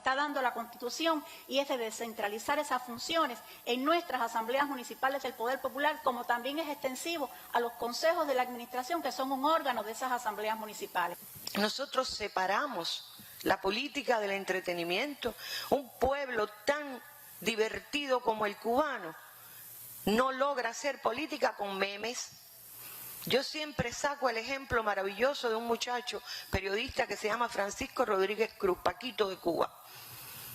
está dando la Constitución, y es de descentralizar esas funciones en nuestras asambleas municipales del Poder Popular, como también es extensivo a los consejos de la administración, que son un órgano de esas asambleas municipales. Nosotros separamos la política del entretenimiento. Un pueblo tan divertido como el cubano no logra hacer política con memes. Yo siempre saco el ejemplo maravilloso de un muchacho periodista que se llama Francisco Rodríguez Cruz, Paquito de Cuba.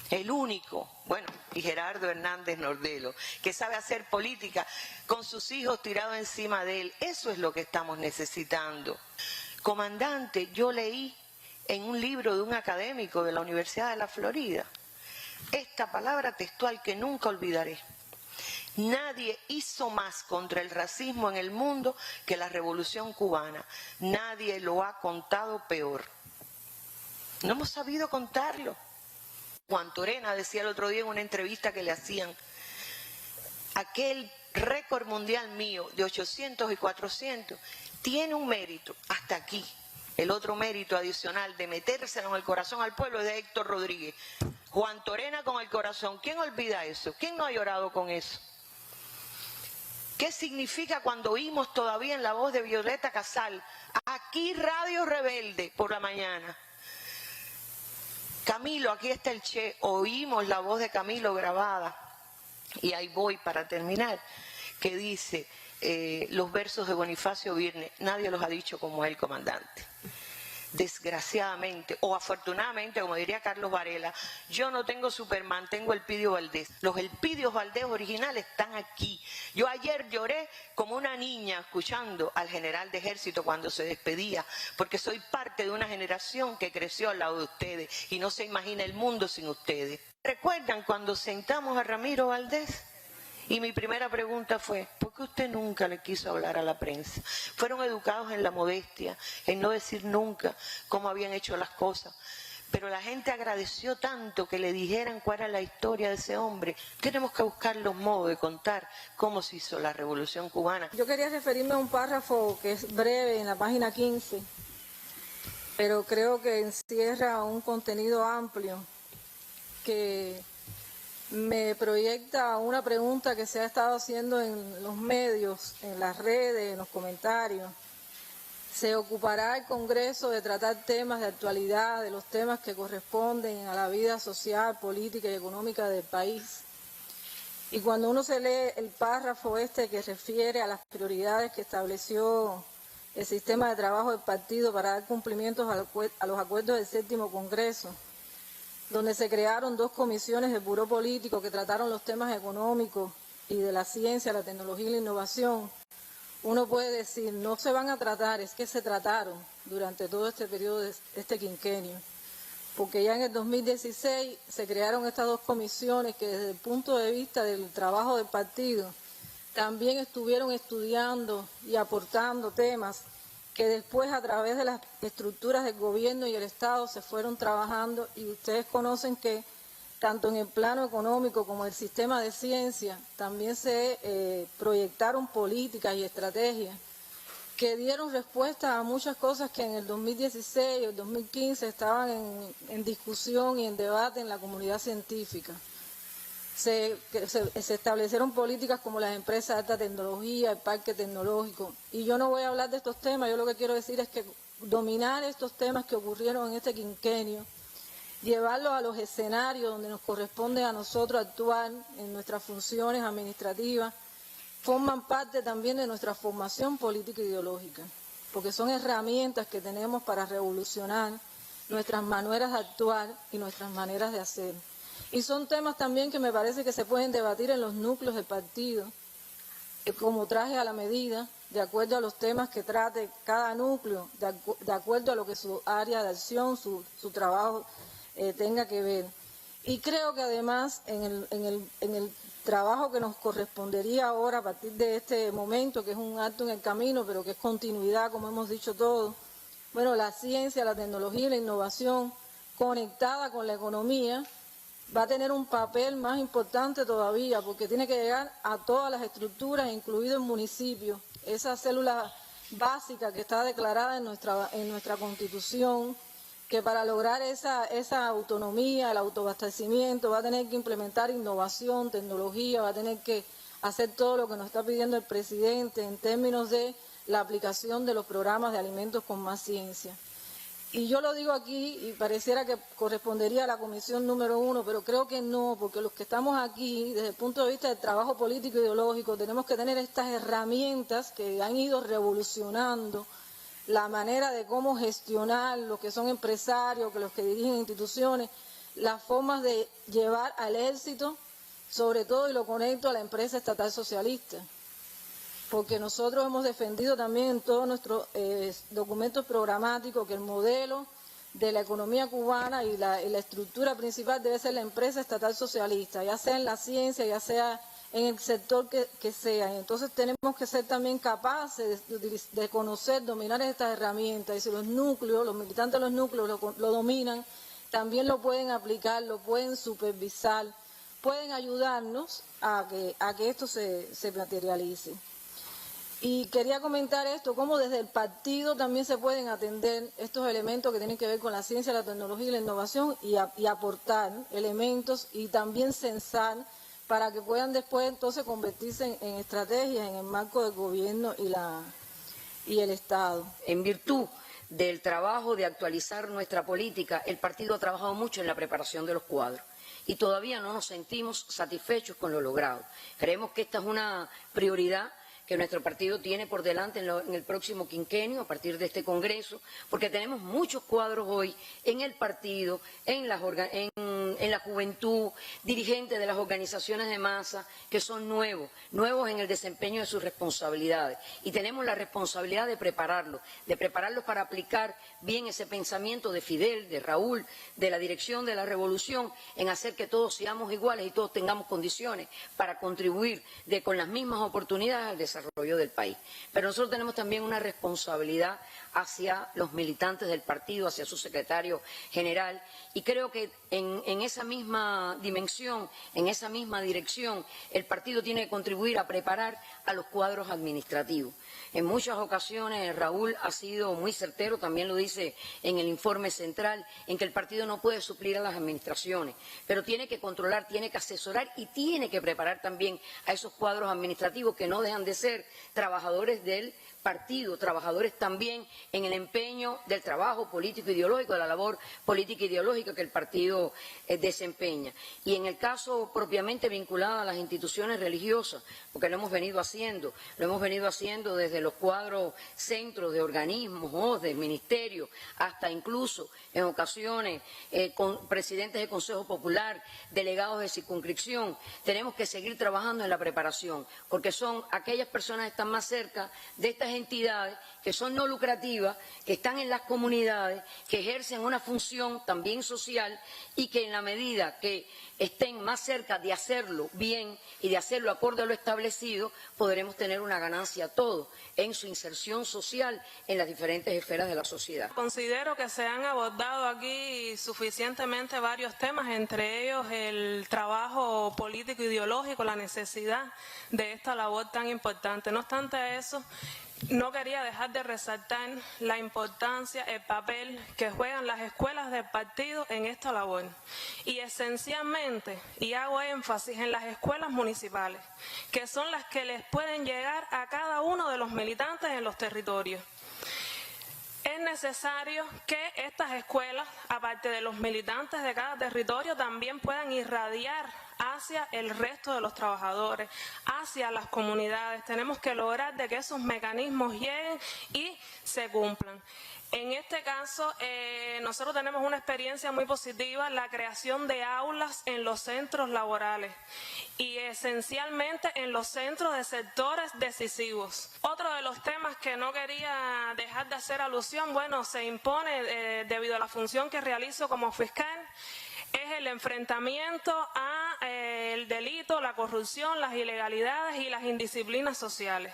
El único, bueno, y Gerardo Hernández Nordelo, que sabe hacer política con sus hijos tirados encima de él. Eso es lo que estamos necesitando. Comandante, yo leí en un libro de un académico de la Universidad de la Florida esta palabra textual que nunca olvidaré. Nadie hizo más contra el racismo en el mundo que la Revolución Cubana. Nadie lo ha contado peor. No hemos sabido contarlo. Juan Torena decía el otro día en una entrevista que le hacían, aquel récord mundial mío de 800 y 400 tiene un mérito hasta aquí. El otro mérito adicional de metérselo en el corazón al pueblo es de Héctor Rodríguez. Juan Torena con el corazón. ¿Quién olvida eso? ¿Quién no ha llorado con eso? ¿Qué significa cuando oímos todavía en la voz de Violeta Casal, aquí Radio Rebelde por la mañana? Camilo, aquí está el Che, oímos la voz de Camilo grabada, y ahí voy para terminar, que dice los versos de Bonifacio Birne, nadie los ha dicho como él, comandante. Desgraciadamente o afortunadamente, como diría Carlos Varela, yo no tengo Superman, tengo Elpidio Valdés. Los Elpidios Valdés originales están aquí. Yo ayer lloré como una niña escuchando al general de ejército cuando se despedía, porque soy parte de una generación que creció al lado de ustedes y no se imagina el mundo sin ustedes. ¿Recuerdan cuando sentamos a Ramiro Valdés? Y mi primera pregunta fue, ¿por qué usted nunca le quiso hablar a la prensa? Fueron educados en la modestia, en no decir nunca cómo habían hecho las cosas. Pero la gente agradeció tanto que le dijeran cuál era la historia de ese hombre. Tenemos que buscar los modos de contar cómo se hizo la Revolución Cubana. Yo quería referirme a un párrafo que es breve en la página 15, pero creo que encierra un contenido amplio que me proyecta una pregunta que se ha estado haciendo en los medios, en las redes, en los comentarios. ¿Se ocupará el Congreso de tratar temas de actualidad, de los temas que corresponden a la vida social, política y económica del país? Y cuando uno se lee el párrafo que refiere a las prioridades que estableció el sistema de trabajo del partido para dar cumplimientos a los acuerdos del séptimo Congreso, donde se crearon 2 comisiones del Buró Político que trataron los temas económicos y de la ciencia, la tecnología y la innovación, uno puede decir, no se van a tratar, es que se trataron durante todo este periodo de este quinquenio, porque ya en el 2016 se crearon estas 2 comisiones que desde el punto de vista del trabajo del partido también estuvieron estudiando y aportando temas que después a través de las estructuras del gobierno y el Estado se fueron trabajando, y ustedes conocen que tanto en el plano económico como el sistema de ciencia también se proyectaron políticas y estrategias que dieron respuesta a muchas cosas que en el 2016 y el 2015 estaban en discusión y en debate en la comunidad científica. Se establecieron políticas como las empresas de alta tecnología, el parque tecnológico. Y yo no voy a hablar de estos temas, yo lo que quiero decir es que dominar estos temas que ocurrieron en este quinquenio, llevarlos a los escenarios donde nos corresponde a nosotros actuar en nuestras funciones administrativas, forman parte también de nuestra formación política e ideológica, porque son herramientas que tenemos para revolucionar nuestras maneras de actuar y nuestras maneras de hacer. Y son temas también que me parece que se pueden debatir en los núcleos del partido, como traje a la medida, de acuerdo a los temas que trate cada núcleo, de acuerdo a lo que su área de acción, su trabajo tenga que ver. Y creo que además en el trabajo que nos correspondería ahora a partir de este momento, que es un acto en el camino, pero que es continuidad, como hemos dicho todos, bueno, la ciencia, la tecnología y la innovación conectada con la economía, va a tener un papel más importante todavía, porque tiene que llegar a todas las estructuras, incluido el municipio, esa célula básica que está declarada en nuestra Constitución, que para lograr esa autonomía, el autoabastecimiento, va a tener que implementar innovación, tecnología, va a tener que hacer todo lo que nos está pidiendo el presidente en términos de la aplicación de los programas de alimentos con más ciencia. Y yo lo digo aquí y pareciera que correspondería a la comisión número 1, pero creo que no, porque los que estamos aquí, desde el punto de vista del trabajo político e ideológico, tenemos que tener estas herramientas que han ido revolucionando la manera de cómo gestionar los que son empresarios, que los que dirigen instituciones, las formas de llevar al éxito, sobre todo, y lo conecto a la empresa estatal socialista, porque nosotros hemos defendido también en todos nuestros documentos programáticos que el modelo de la economía cubana y la estructura principal debe ser la empresa estatal socialista, ya sea en la ciencia, ya sea en el sector que sea. Entonces tenemos que ser también capaces de conocer, dominar estas herramientas, y si los núcleos, los militantes de los núcleos lo dominan, también lo pueden aplicar, lo pueden supervisar, pueden ayudarnos a que esto se materialice. Y quería comentar esto, cómo desde el partido también se pueden atender estos elementos que tienen que ver con la ciencia, la tecnología y la innovación y aportar elementos y también censar para que puedan después entonces convertirse en estrategias en el marco del gobierno y el Estado. En virtud del trabajo de actualizar nuestra política, el partido ha trabajado mucho en la preparación de los cuadros y todavía no nos sentimos satisfechos con lo logrado. Creemos que esta es una prioridad que nuestro partido tiene por delante en el próximo quinquenio, a partir de este Congreso, porque tenemos muchos cuadros hoy en el partido, en la juventud, dirigentes de las organizaciones de masa, que son nuevos en el desempeño de sus responsabilidades. Y tenemos la responsabilidad de prepararlos para aplicar bien ese pensamiento de Fidel, de Raúl, de la dirección de la revolución, en hacer que todos seamos iguales y todos tengamos condiciones para contribuir con las mismas oportunidades al desarrollo del país. Pero nosotros tenemos también una responsabilidad hacia los militantes del partido, hacia su secretario general, y creo que en esa misma dimensión, en esa misma dirección, el partido tiene que contribuir a preparar a los cuadros administrativos. En muchas ocasiones Raúl ha sido muy certero, también lo dice en el informe central, en que el partido no puede suplir a las administraciones, pero tiene que controlar, tiene que asesorar y tiene que preparar también a esos cuadros administrativos que no dejan de ser trabajadores del partido, trabajadores también en el empeño del trabajo político ideológico, de la labor política ideológica que el partido desempeña. Y en el caso propiamente vinculado a las instituciones religiosas, porque lo hemos venido haciendo desde los cuadros centros de organismos, OSDE, ministerios, hasta incluso en ocasiones con presidentes de Consejo Popular, delegados de circunscripción. Tenemos que seguir trabajando en la preparación, porque son aquellas personas que están más cerca de estas entidades que son no lucrativas, que están en las comunidades, que ejercen una función también social y que en la medida que estén más cerca de hacerlo bien y de hacerlo acorde a lo establecido, podremos tener una ganancia todos en su inserción social en las diferentes esferas de la sociedad. Considero que se han abordado aquí suficientemente varios temas, entre ellos el trabajo político ideológico, la necesidad de esta labor tan importante. No obstante eso, no quería dejar de resaltar la importancia, el papel que juegan las escuelas del partido en esta labor. Y esencialmente, y hago énfasis en las escuelas municipales, que son las que les pueden llegar a cada uno de los militantes en los territorios. Es necesario que estas escuelas, aparte de los militantes de cada territorio, también puedan irradiar hacia el resto de los trabajadores, hacia las comunidades. Tenemos que lograr de que esos mecanismos lleguen y se cumplan. En este caso, nosotros tenemos una experiencia muy positiva, la creación de aulas en los centros laborales y esencialmente en los centros de sectores decisivos. Otro de los temas que no quería dejar de hacer alusión, bueno, se impone debido a la función que realizo como fiscal, es el enfrentamiento a el delito, la corrupción, las ilegalidades y las indisciplinas sociales.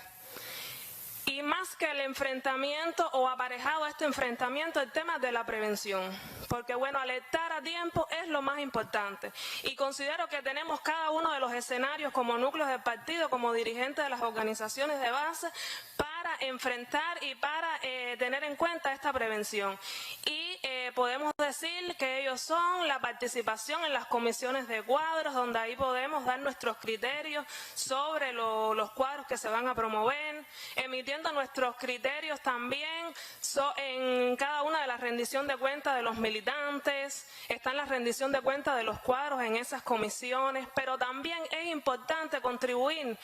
Y más que el enfrentamiento o aparejado a este enfrentamiento, el tema de la prevención. Porque bueno, alertar a tiempo es lo más importante. Y considero que tenemos cada uno de los escenarios como núcleos del partido, como dirigentes de las organizaciones de base, para enfrentar y para tener en cuenta esta prevención. Y podemos decir que ellos son la participación en las comisiones de cuadros, donde ahí podemos dar nuestros criterios sobre los cuadros que se van a promover, emitiendo nuestros criterios también en cada una de las rendición de cuentas de los militantes, está en la rendición de cuentas de los cuadros en esas comisiones, pero también es importante contribuir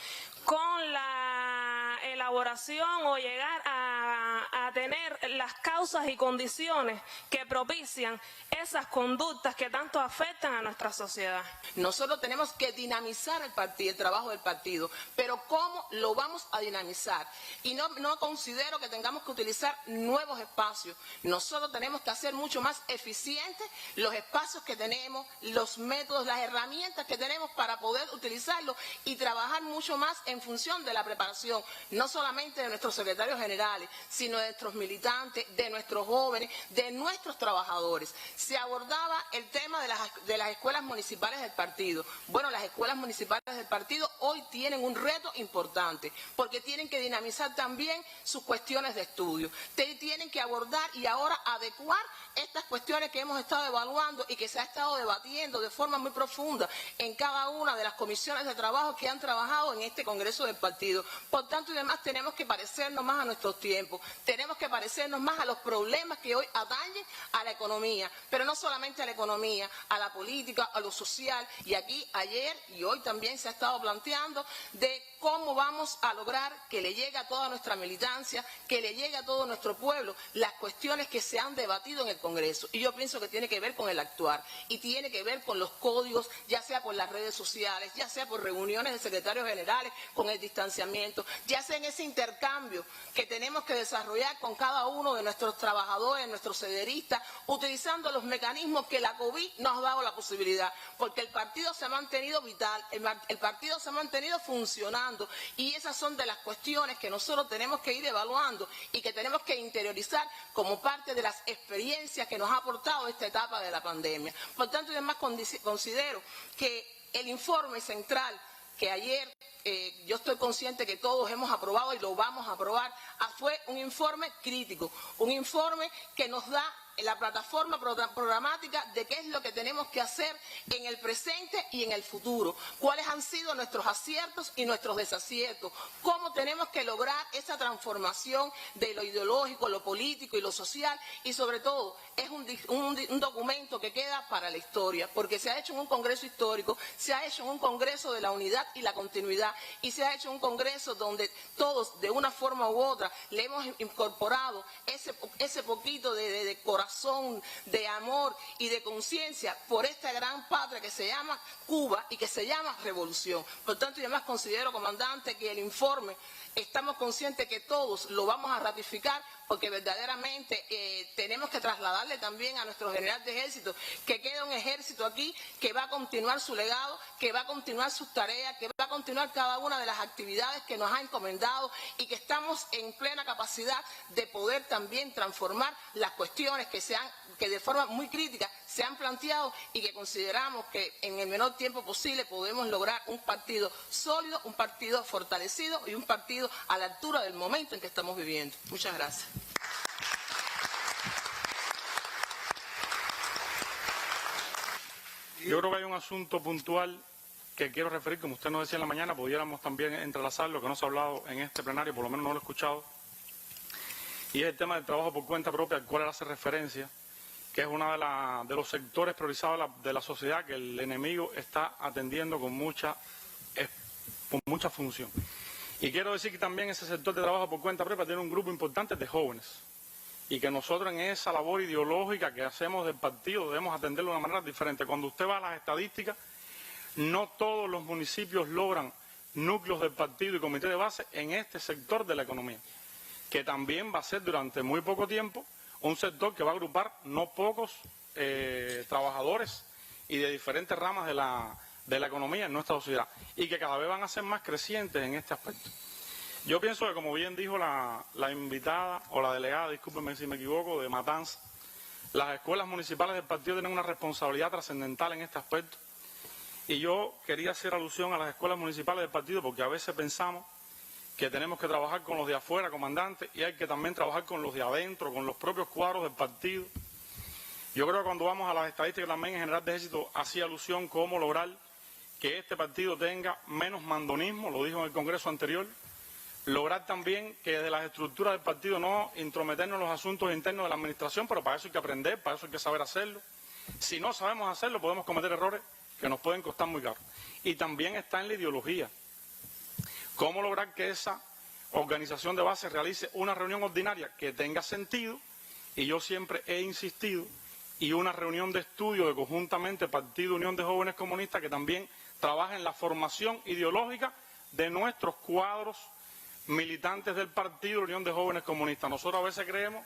con la elaboración o llegar a tener las causas y condiciones que propician esas conductas que tanto afectan a nuestra sociedad. Nosotros tenemos que dinamizar el trabajo del partido, pero ¿cómo lo vamos a dinamizar? Y no considero que tengamos que utilizar nuevos espacios. Nosotros tenemos que hacer mucho más eficientes los espacios que tenemos, los métodos, las herramientas que tenemos para poder utilizarlos y trabajar mucho más en función de la preparación, no solamente de nuestros secretarios generales, sino de nuestros militantes, de nuestros jóvenes, de nuestros trabajadores. Se abordaba el tema de las escuelas municipales del partido. Bueno, las escuelas municipales del partido hoy tienen un reto importante, porque tienen que dinamizar también sus cuestiones de estudio. Tienen que abordar y ahora adecuar estas cuestiones que hemos estado evaluando y que se ha estado debatiendo de forma muy profunda en cada una de las comisiones de trabajo que han trabajado en este Congreso del partido. Por tanto, y además tenemos que parecernos más a nuestros tiempos, tenemos que parecernos más a los problemas que hoy atañen a la economía, pero no solamente a la economía, a la política, a lo social. Y aquí ayer y hoy también se ha estado planteando de cómo vamos a lograr que le llegue a toda nuestra militancia, que le llegue a todo nuestro pueblo las cuestiones que se han debatido en el Congreso. Y yo pienso que tiene que ver con el actuar y tiene que ver con los códigos, ya sea por las redes sociales, ya sea por reuniones de secretarios generales, con el distanciamiento, ya sea en ese intercambio que tenemos que desarrollar con cada uno de nuestros trabajadores, nuestros cederistas, utilizando los mecanismos que la COVID nos ha dado la posibilidad, porque el partido se ha mantenido vital, el partido se ha mantenido funcionando. Y esas son de las cuestiones que nosotros tenemos que ir evaluando y que tenemos que interiorizar como parte de las experiencias que nos ha aportado esta etapa de la pandemia. Por tanto, y además considero que el informe central que ayer yo estoy consciente que todos hemos aprobado y lo vamos a aprobar, fue un informe crítico, un informe que nos da la plataforma programática de qué es lo que tenemos que hacer en el presente y en el futuro, cuáles han sido nuestros aciertos y nuestros desaciertos, cómo tenemos que lograr esa transformación de lo ideológico, lo político y lo social, y sobre todo es un documento que queda para la historia, porque se ha hecho en un congreso histórico, se ha hecho en un congreso de la unidad y la continuidad, y se ha hecho en un congreso donde todos de una forma u otra le hemos incorporado ese poquito de corazón, de amor y de conciencia por esta gran patria que se llama Cuba y que se llama revolución. Por tanto, y además considero, comandante, que el informe estamos conscientes que todos lo vamos a ratificar, porque verdaderamente tenemos que trasladarle también a nuestro general de ejército que queda un ejército aquí que va a continuar su legado, que va a continuar sus tareas, que va a continuar cada una de las actividades que nos ha encomendado y que estamos en plena capacidad de poder también transformar las cuestiones que de forma muy crítica se han planteado y que consideramos que en el menor tiempo posible podemos lograr un partido sólido, un partido fortalecido y un partido a la altura del momento en que estamos viviendo. Muchas gracias. Yo creo que hay un asunto puntual que quiero referir, como usted nos decía en la mañana, pudiéramos también entrelazar lo que no se ha hablado en este plenario, por lo menos no lo he escuchado, y es el tema del trabajo por cuenta propia, al cual él hace referencia, que es uno de los sectores priorizados de la sociedad que el enemigo está atendiendo con mucha función. Y quiero decir que también ese sector de trabajo por cuenta propia tiene un grupo importante de jóvenes, y que nosotros en esa labor ideológica que hacemos del partido debemos atenderlo de una manera diferente. Cuando usted va a las estadísticas, no todos los municipios logran núcleos del partido y comité de base en este sector de la economía, que también va a ser durante muy poco tiempo un sector que va a agrupar no pocos trabajadores y de diferentes ramas de la economía en nuestra sociedad, y que cada vez van a ser más crecientes en este aspecto. Yo pienso que, como bien dijo la invitada o la delegada, discúlpenme si me equivoco, de Matanza, las escuelas municipales del partido tienen una responsabilidad trascendental en este aspecto. Y yo quería hacer alusión a las escuelas municipales del partido porque a veces pensamos que tenemos que trabajar con los de afuera, comandante, y hay que también trabajar con los de adentro, con los propios cuadros del partido. Yo creo que cuando vamos a las estadísticas también en General de Ejército hacía alusión cómo lograr que este partido tenga menos mandonismo, lo dijo en el Congreso anterior, lograr también que desde las estructuras del partido no intrometernos en los asuntos internos de la administración, pero para eso hay que aprender, para eso hay que saber hacerlo. Si no sabemos hacerlo, podemos cometer errores que nos pueden costar muy caro. Y también está en la ideología. ¿Cómo lograr que esa organización de base realice una reunión ordinaria que tenga sentido? Y yo siempre he insistido, y una reunión de estudio de conjuntamente Partido Unión de Jóvenes Comunistas que también trabaja en la formación ideológica de nuestros cuadros militantes del Partido Unión de Jóvenes Comunistas. Nosotros a veces creemos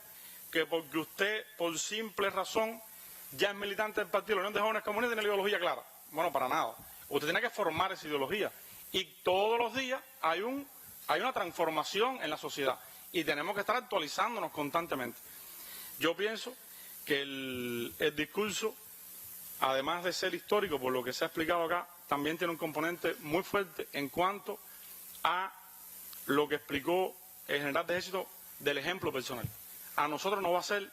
que porque usted, por simple razón, ya es militante del Partido Unión de Jóvenes Comunistas, tiene la ideología clara. Bueno, para nada. Usted tiene que formar esa ideología. Y todos los días hay una transformación en la sociedad. Y tenemos que estar actualizándonos constantemente. Yo pienso que el discurso, además de ser histórico, por lo que se ha explicado acá, también tiene un componente muy fuerte en cuanto a lo que explicó el General de Ejército del ejemplo personal. A nosotros nos va a ser,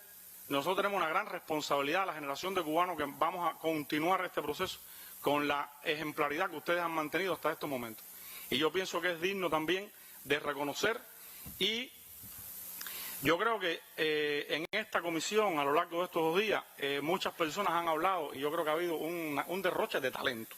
nosotros tenemos una gran responsabilidad, la generación de cubanos, que vamos a continuar este proceso con la ejemplaridad que ustedes han mantenido hasta estos momentos. Y yo pienso que es digno también de reconocer, y yo creo que en esta comisión, a lo largo de estos 2 días, muchas personas han hablado, y yo creo que ha habido un derroche de talento.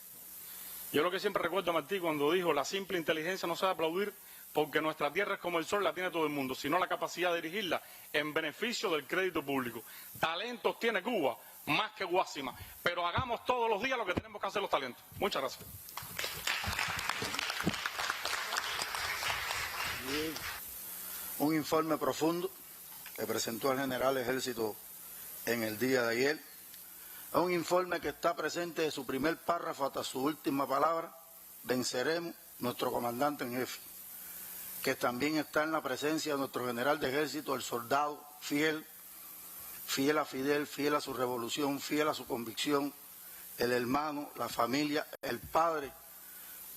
Yo lo que siempre recuerdo a Martí cuando dijo: la simple inteligencia no sabe aplaudir, porque nuestra tierra es como el sol, la tiene todo el mundo, sino la capacidad de dirigirla en beneficio del crédito público. Talentos tiene Cuba, más que Guásima, pero hagamos todos los días lo que tenemos que hacer los talentos. Muchas gracias. Un informe profundo que presentó el General de Ejército en el día de ayer. Es un informe que está presente de su primer párrafo hasta su última palabra: venceremos, nuestro comandante en jefe, que también está en la presencia de nuestro General de Ejército, el soldado fiel, fiel a Fidel, fiel a su revolución, fiel a su convicción, el hermano, la familia, el padre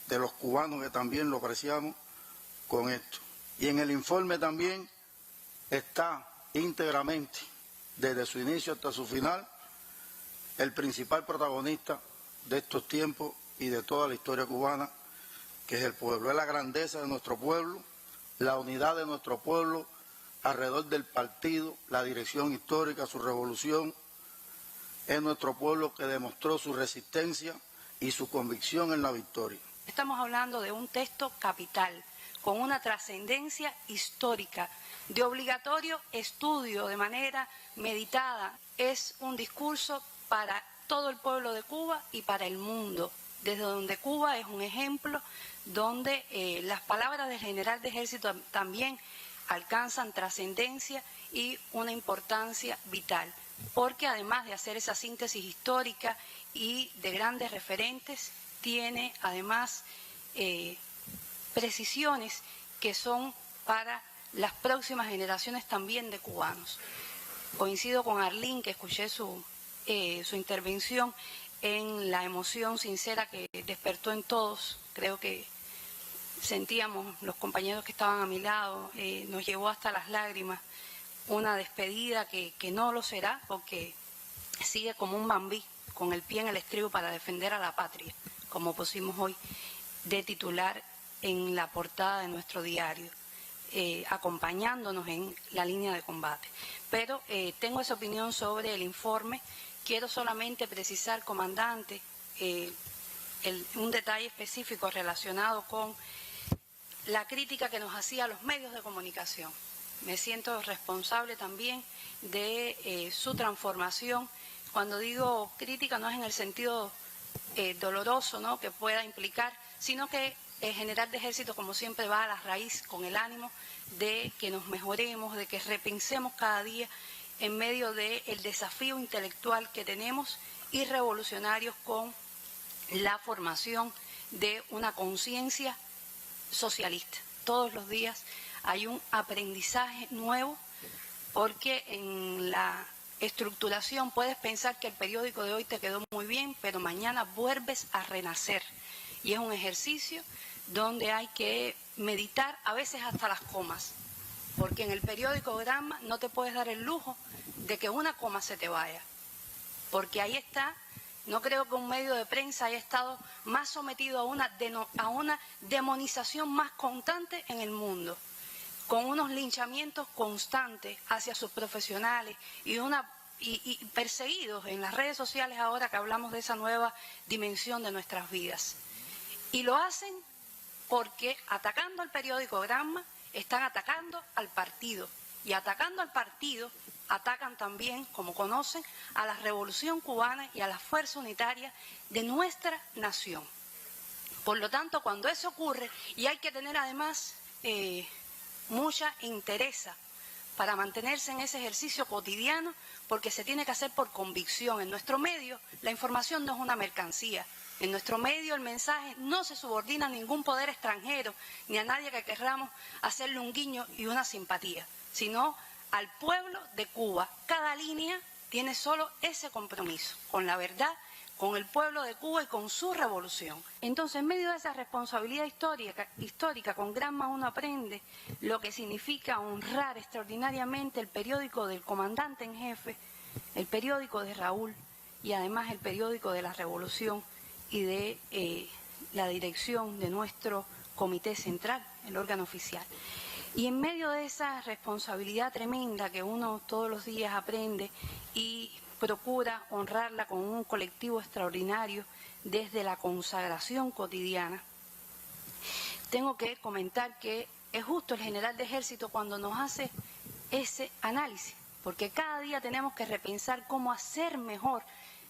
de los cubanos, que también lo apreciamos con esto. Y en el informe también está íntegramente, desde su inicio hasta su final, el principal protagonista de estos tiempos y de toda la historia cubana, que es el pueblo. Es la grandeza de nuestro pueblo, la unidad de nuestro pueblo alrededor del partido, la dirección histórica, su revolución. Es nuestro pueblo que demostró su resistencia y su convicción en la victoria. Estamos hablando de un texto capital, con una trascendencia histórica, de obligatorio estudio de manera meditada. Es un discurso para todo el pueblo de Cuba y para el mundo, desde donde Cuba es un ejemplo, donde las palabras del General de Ejército también alcanzan trascendencia y una importancia vital, porque además de hacer esa síntesis histórica y de grandes referentes, tiene además precisiones que son para las próximas generaciones también de cubanos. Coincido con Arlín, que escuché su intervención, en la emoción sincera que despertó en todos. Creo que sentíamos, los compañeros que estaban a mi lado, nos llevó hasta las lágrimas, una despedida que no lo será, porque sigue como un bambí, con el pie en el estribo para defender a la patria, como pusimos hoy de titular en la portada de nuestro diario, acompañándonos en la línea de combate. Pero tengo esa opinión sobre el informe. Quiero solamente precisar, comandante, un detalle específico relacionado con la crítica que nos hacía a los medios de comunicación. Me siento responsable también de su transformación. Cuando digo crítica no es en el sentido doloroso, ¿no?, que pueda implicar, sino que el General de Ejército, como siempre, va a la raíz con el ánimo de que nos mejoremos, de que repensemos cada día en medio del desafío intelectual que tenemos y revolucionarios con la formación de una conciencia socialista. Todos los días hay un aprendizaje nuevo, porque en la estructuración puedes pensar que el periódico de hoy te quedó muy bien, pero mañana vuelves a renacer. Y es un ejercicio donde hay que meditar a veces hasta las comas, porque en el periódico Gramma no te puedes dar el lujo de que una coma se te vaya, porque ahí está. No creo que un medio de prensa haya estado más sometido a una demonización más constante en el mundo, con unos linchamientos constantes hacia sus profesionales y perseguidos en las redes sociales ahora que hablamos de esa nueva dimensión de nuestras vidas. Y lo hacen porque atacando al periódico Gramma están atacando al partido, y atacando al partido atacan también, como conocen, a la Revolución Cubana y a la fuerza unitaria de nuestra nación. Por lo tanto, cuando eso ocurre, y hay que tener además mucha entereza para mantenerse en ese ejercicio cotidiano, porque se tiene que hacer por convicción. En nuestro medio, la información no es una mercancía. En nuestro medio el mensaje no se subordina a ningún poder extranjero, ni a nadie que querramos hacerle un guiño y una simpatía, sino al pueblo de Cuba. Cada línea tiene solo ese compromiso, con la verdad, con el pueblo de Cuba y con su revolución. Entonces, en medio de esa responsabilidad histórica, con Gramma uno aprende lo que significa honrar extraordinariamente el periódico del comandante en jefe, el periódico de Raúl y además el periódico de la revolución y de la dirección de nuestro comité central, el órgano oficial. Y en medio de esa responsabilidad tremenda que uno todos los días aprende y procura honrarla con un colectivo extraordinario desde la consagración cotidiana, tengo que comentar que es justo el general de ejército cuando nos hace ese análisis, porque cada día tenemos que repensar cómo hacer mejor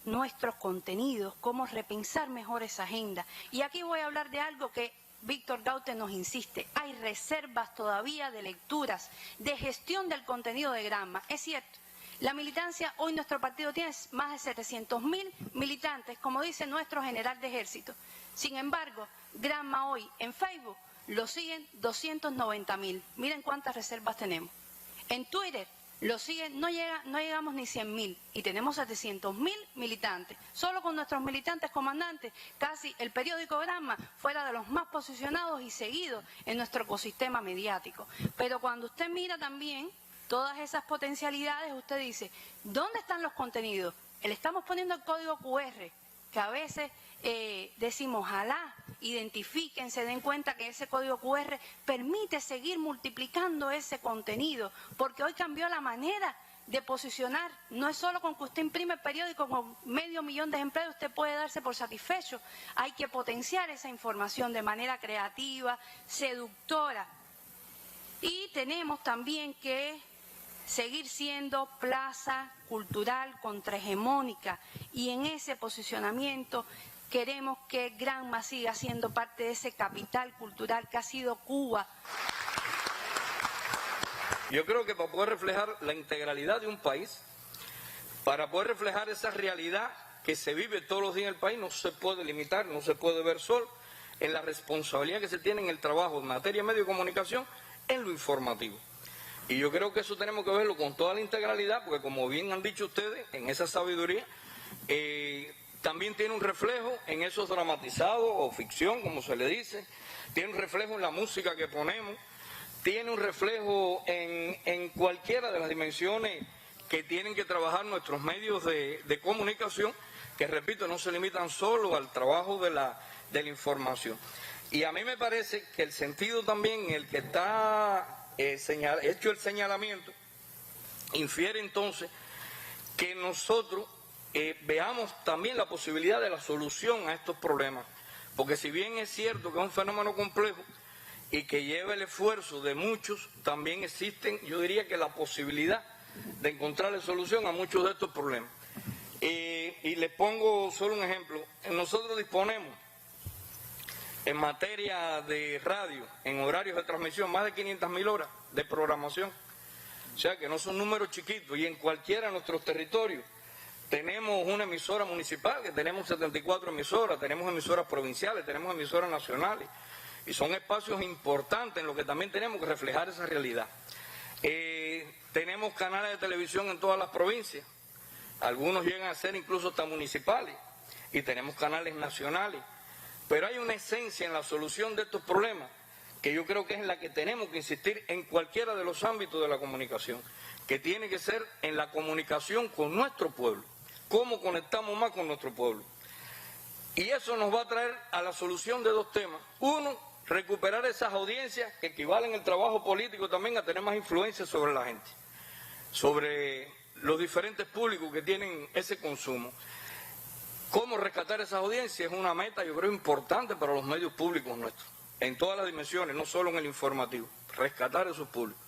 nuestros contenidos, cómo repensar mejor esa agenda. Y aquí voy a hablar de algo que Víctor Gaute nos insiste: hay reservas todavía de lecturas, de gestión del contenido de Gramma. Es cierto, la militancia, hoy nuestro partido tiene más de 700.000 militantes, como dice nuestro general de ejército. Sin embargo, Gramma hoy en Facebook lo siguen 290.000. Miren cuántas reservas tenemos. En Twitter lo siguen, no llegamos ni 100.000 y tenemos 700.000 militantes. Solo con nuestros militantes comandantes, casi el periódico Gramma fuera de los más posicionados y seguidos en nuestro ecosistema mediático. Pero cuando usted mira también todas esas potencialidades, usted dice, ¿dónde están los contenidos? Le estamos poniendo el código QR, que a veces decimos, ojalá identifiquen, se den cuenta que ese código QR permite seguir multiplicando ese contenido, porque hoy cambió la manera de posicionar. No es solo con que usted imprime el periódico con 500.000 de empleos, usted puede darse por satisfecho. Hay que potenciar esa información de manera creativa, seductora. Y tenemos también que seguir siendo plaza cultural contrahegemónica, y en ese posicionamiento queremos que Gramma siga siendo parte de ese capital cultural que ha sido Cuba. Yo creo que para poder reflejar la integralidad de un país, para poder reflejar esa realidad que se vive todos los días en el país, no se puede limitar, no se puede ver solo en la responsabilidad que se tiene en el trabajo en materia de medio de comunicación, en lo informativo. Y yo creo que eso tenemos que verlo con toda la integralidad, porque como bien han dicho ustedes, en esa sabiduría, también tiene un reflejo en esos dramatizados o ficción, como se le dice, tiene un reflejo en la música que ponemos, tiene un reflejo en cualquiera de las dimensiones que tienen que trabajar nuestros medios de comunicación, que repito, no se limitan solo al trabajo de la información. Y a mí me parece que el sentido también en el que está hecho el señalamiento infiere entonces que nosotros veamos también la posibilidad de la solución a estos problemas, porque si bien es cierto que es un fenómeno complejo y que lleva el esfuerzo de muchos, también existen, yo diría que la posibilidad de encontrarle solución a muchos de estos problemas. Y les pongo solo un ejemplo. Nosotros disponemos en materia de radio, en horarios de transmisión, más de 500.000 horas de programación. O sea que no son números chiquitos, y en cualquiera de nuestros territorios tenemos una emisora municipal, que tenemos 74 emisoras, tenemos emisoras provinciales, tenemos emisoras nacionales, y son espacios importantes en los que también tenemos que reflejar esa realidad. Tenemos canales de televisión en todas las provincias, algunos llegan a ser incluso hasta municipales, y tenemos canales nacionales. Pero hay una esencia en la solución de estos problemas que yo creo que es en la que tenemos que insistir en cualquiera de los ámbitos de la comunicación, que tiene que ser en la comunicación con nuestro pueblo, cómo conectamos más con nuestro pueblo. Y eso nos va a traer a la solución de dos temas. Uno, recuperar esas audiencias que equivalen el trabajo político también a tener más influencia sobre la gente, sobre los diferentes públicos que tienen ese consumo. ¿Cómo rescatar esas audiencias? Es una meta, yo creo, importante para los medios públicos nuestros, en todas las dimensiones, no solo en el informativo, rescatar esos públicos.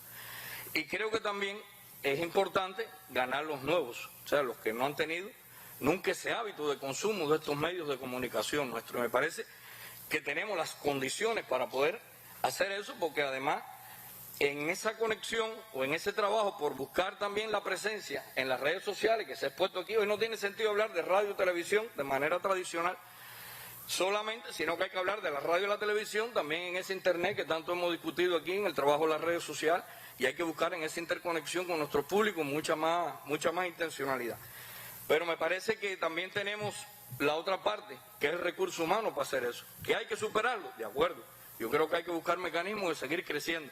Y creo que también es importante ganar los nuevos, o sea, los que no han tenido nunca ese hábito de consumo de estos medios de comunicación nuestros. Me parece que tenemos las condiciones para poder hacer eso, porque además en esa conexión o en ese trabajo por buscar también la presencia en las redes sociales que se ha expuesto aquí, hoy no tiene sentido hablar de radio y televisión de manera tradicional solamente, sino que hay que hablar de la radio y la televisión también en ese internet que tanto hemos discutido aquí en el trabajo de las redes sociales, y hay que buscar en esa interconexión con nuestro público mucha más intencionalidad. Pero me parece que también tenemos la otra parte, que es el recurso humano para hacer eso, que hay que superarlo, de acuerdo. Yo creo que hay que buscar mecanismos de seguir creciendo,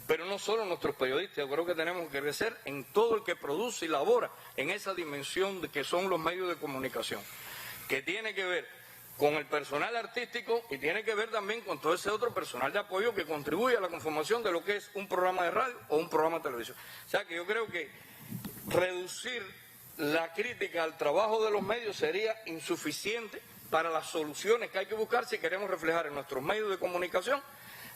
pero no solo nuestros periodistas, yo creo que tenemos que crecer en todo el que produce y labora en esa dimensión de que son los medios de comunicación, que tiene que ver con el personal artístico y tiene que ver también con todo ese otro personal de apoyo que contribuye a la conformación de lo que es un programa de radio o un programa de televisión. O sea que yo creo que reducir la crítica al trabajo de los medios sería insuficiente para las soluciones que hay que buscar si queremos reflejar en nuestros medios de comunicación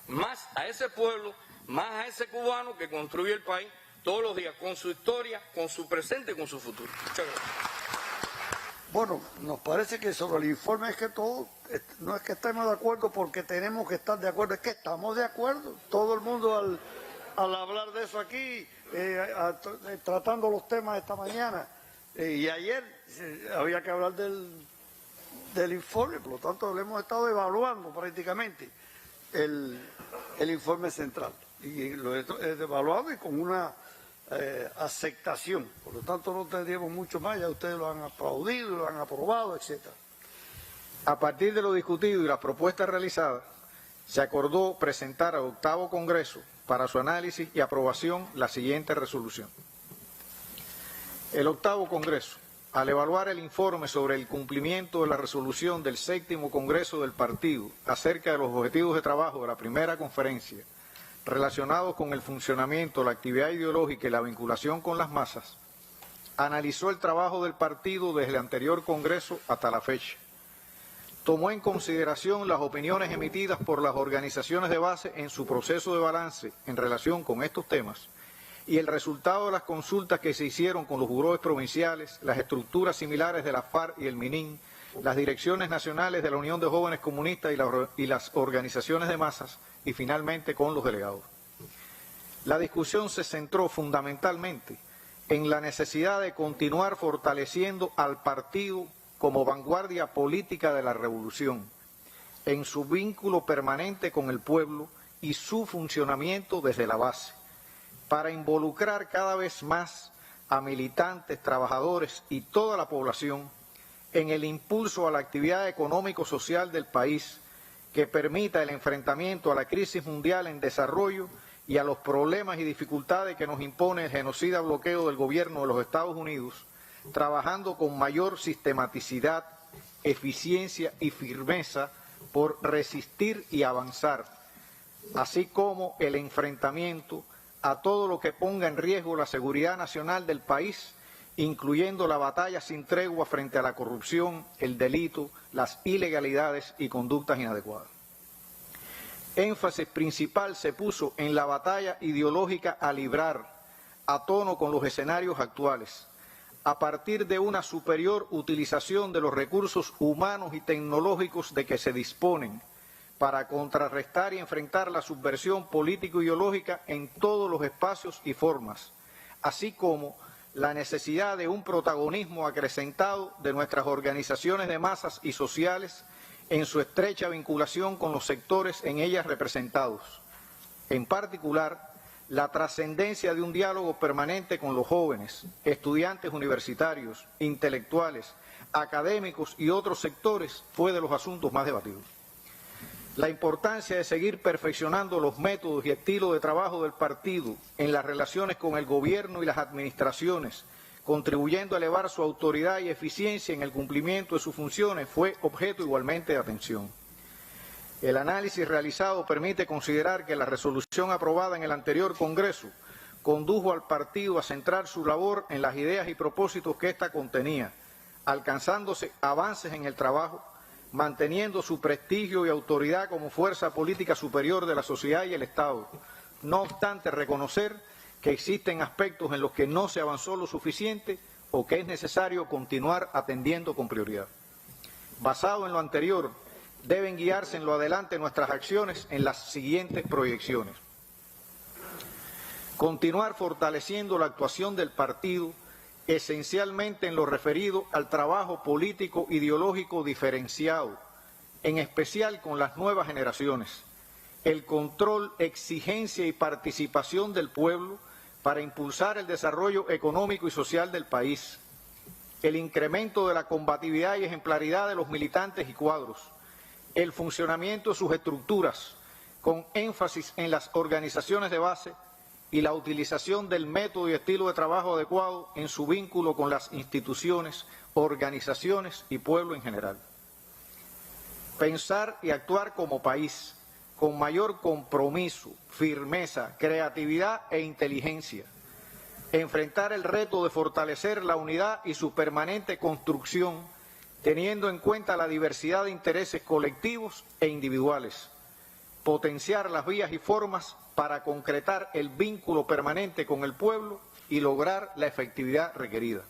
más a ese pueblo, más a ese cubano que construye el país todos los días con su historia, con su presente y con su futuro. Muchas gracias. Bueno, nos parece que sobre el informe es que todo, no es que estemos de acuerdo porque tenemos que estar de acuerdo, es que estamos de acuerdo. Todo el mundo al hablar de eso aquí, tratando los temas esta mañana y ayer, había que hablar del informe, por lo tanto lo hemos estado evaluando prácticamente el informe central. Y lo he evaluado y con una aceptación, por lo tanto no tendríamos mucho más, ya ustedes lo han aplaudido, lo han aprobado, etcétera. A partir de lo discutido y las propuestas realizadas, se acordó presentar al 8º Congreso para su análisis y aprobación la siguiente resolución. El 8º Congreso, al evaluar el informe sobre el cumplimiento de la resolución del 7º Congreso del Partido acerca de los objetivos de trabajo de la primera conferencia relacionados con el funcionamiento, la actividad ideológica y la vinculación con las masas, analizó el trabajo del partido desde el anterior Congreso hasta la fecha. Tomó en consideración las opiniones emitidas por las organizaciones de base en su proceso de balance en relación con estos temas y el resultado de las consultas que se hicieron con los burós provinciales, las estructuras similares de la FARC y el MININ, las direcciones nacionales de la Unión de Jóvenes Comunistas y las organizaciones de masas, y finalmente con los delegados. La discusión se centró fundamentalmente en la necesidad de continuar fortaleciendo al partido como vanguardia política de la revolución, en su vínculo permanente con el pueblo y su funcionamiento desde la base, para involucrar cada vez más a militantes, trabajadores y toda la población en el impulso a la actividad económico-social del país que permita el enfrentamiento a la crisis mundial en desarrollo y a los problemas y dificultades que nos impone el genocida bloqueo del gobierno de los Estados Unidos, trabajando con mayor sistematicidad, eficiencia y firmeza por resistir y avanzar, así como el enfrentamiento a todo lo que ponga en riesgo la seguridad nacional del país, incluyendo la batalla sin tregua frente a la corrupción, el delito, las ilegalidades y conductas inadecuadas. Énfasis principal se puso en la batalla ideológica a librar, a tono con los escenarios actuales, a partir de una superior utilización de los recursos humanos y tecnológicos de que se disponen, para contrarrestar y enfrentar la subversión político-ideológica en todos los espacios y formas, así como la necesidad de un protagonismo acrecentado de nuestras organizaciones de masas y sociales en su estrecha vinculación con los sectores en ellas representados. En particular, la trascendencia de un diálogo permanente con los jóvenes, estudiantes universitarios, intelectuales, académicos y otros sectores fue de los asuntos más debatidos. La importancia de seguir perfeccionando los métodos y estilo de trabajo del partido en las relaciones con el gobierno y las administraciones, contribuyendo a elevar su autoridad y eficiencia en el cumplimiento de sus funciones, fue objeto igualmente de atención. El análisis realizado permite considerar que la resolución aprobada en el anterior Congreso condujo al partido a centrar su labor en las ideas y propósitos que ésta contenía, alcanzándose avances en el trabajo, manteniendo su prestigio y autoridad como fuerza política superior de la sociedad y el Estado. No obstante, reconocer que existen aspectos en los que no se avanzó lo suficiente o que es necesario continuar atendiendo con prioridad. Basado en lo anterior, deben guiarse en lo adelante nuestras acciones en las siguientes proyecciones. Continuar fortaleciendo la actuación del partido, esencialmente en lo referido al trabajo político ideológico diferenciado, en especial con las nuevas generaciones, el control, exigencia y participación del pueblo para impulsar el desarrollo económico y social del país, el incremento de la combatividad y ejemplaridad de los militantes y cuadros, el funcionamiento de sus estructuras, con énfasis en las organizaciones de base y la utilización del método y estilo de trabajo adecuado en su vínculo con las instituciones, organizaciones y pueblo en general. Pensar y actuar como país, con mayor compromiso, firmeza, creatividad e inteligencia. Enfrentar el reto de fortalecer la unidad y su permanente construcción, teniendo en cuenta la diversidad de intereses colectivos e individuales. Potenciar las vías y formas para concretar el vínculo permanente con el pueblo y lograr la efectividad requerida.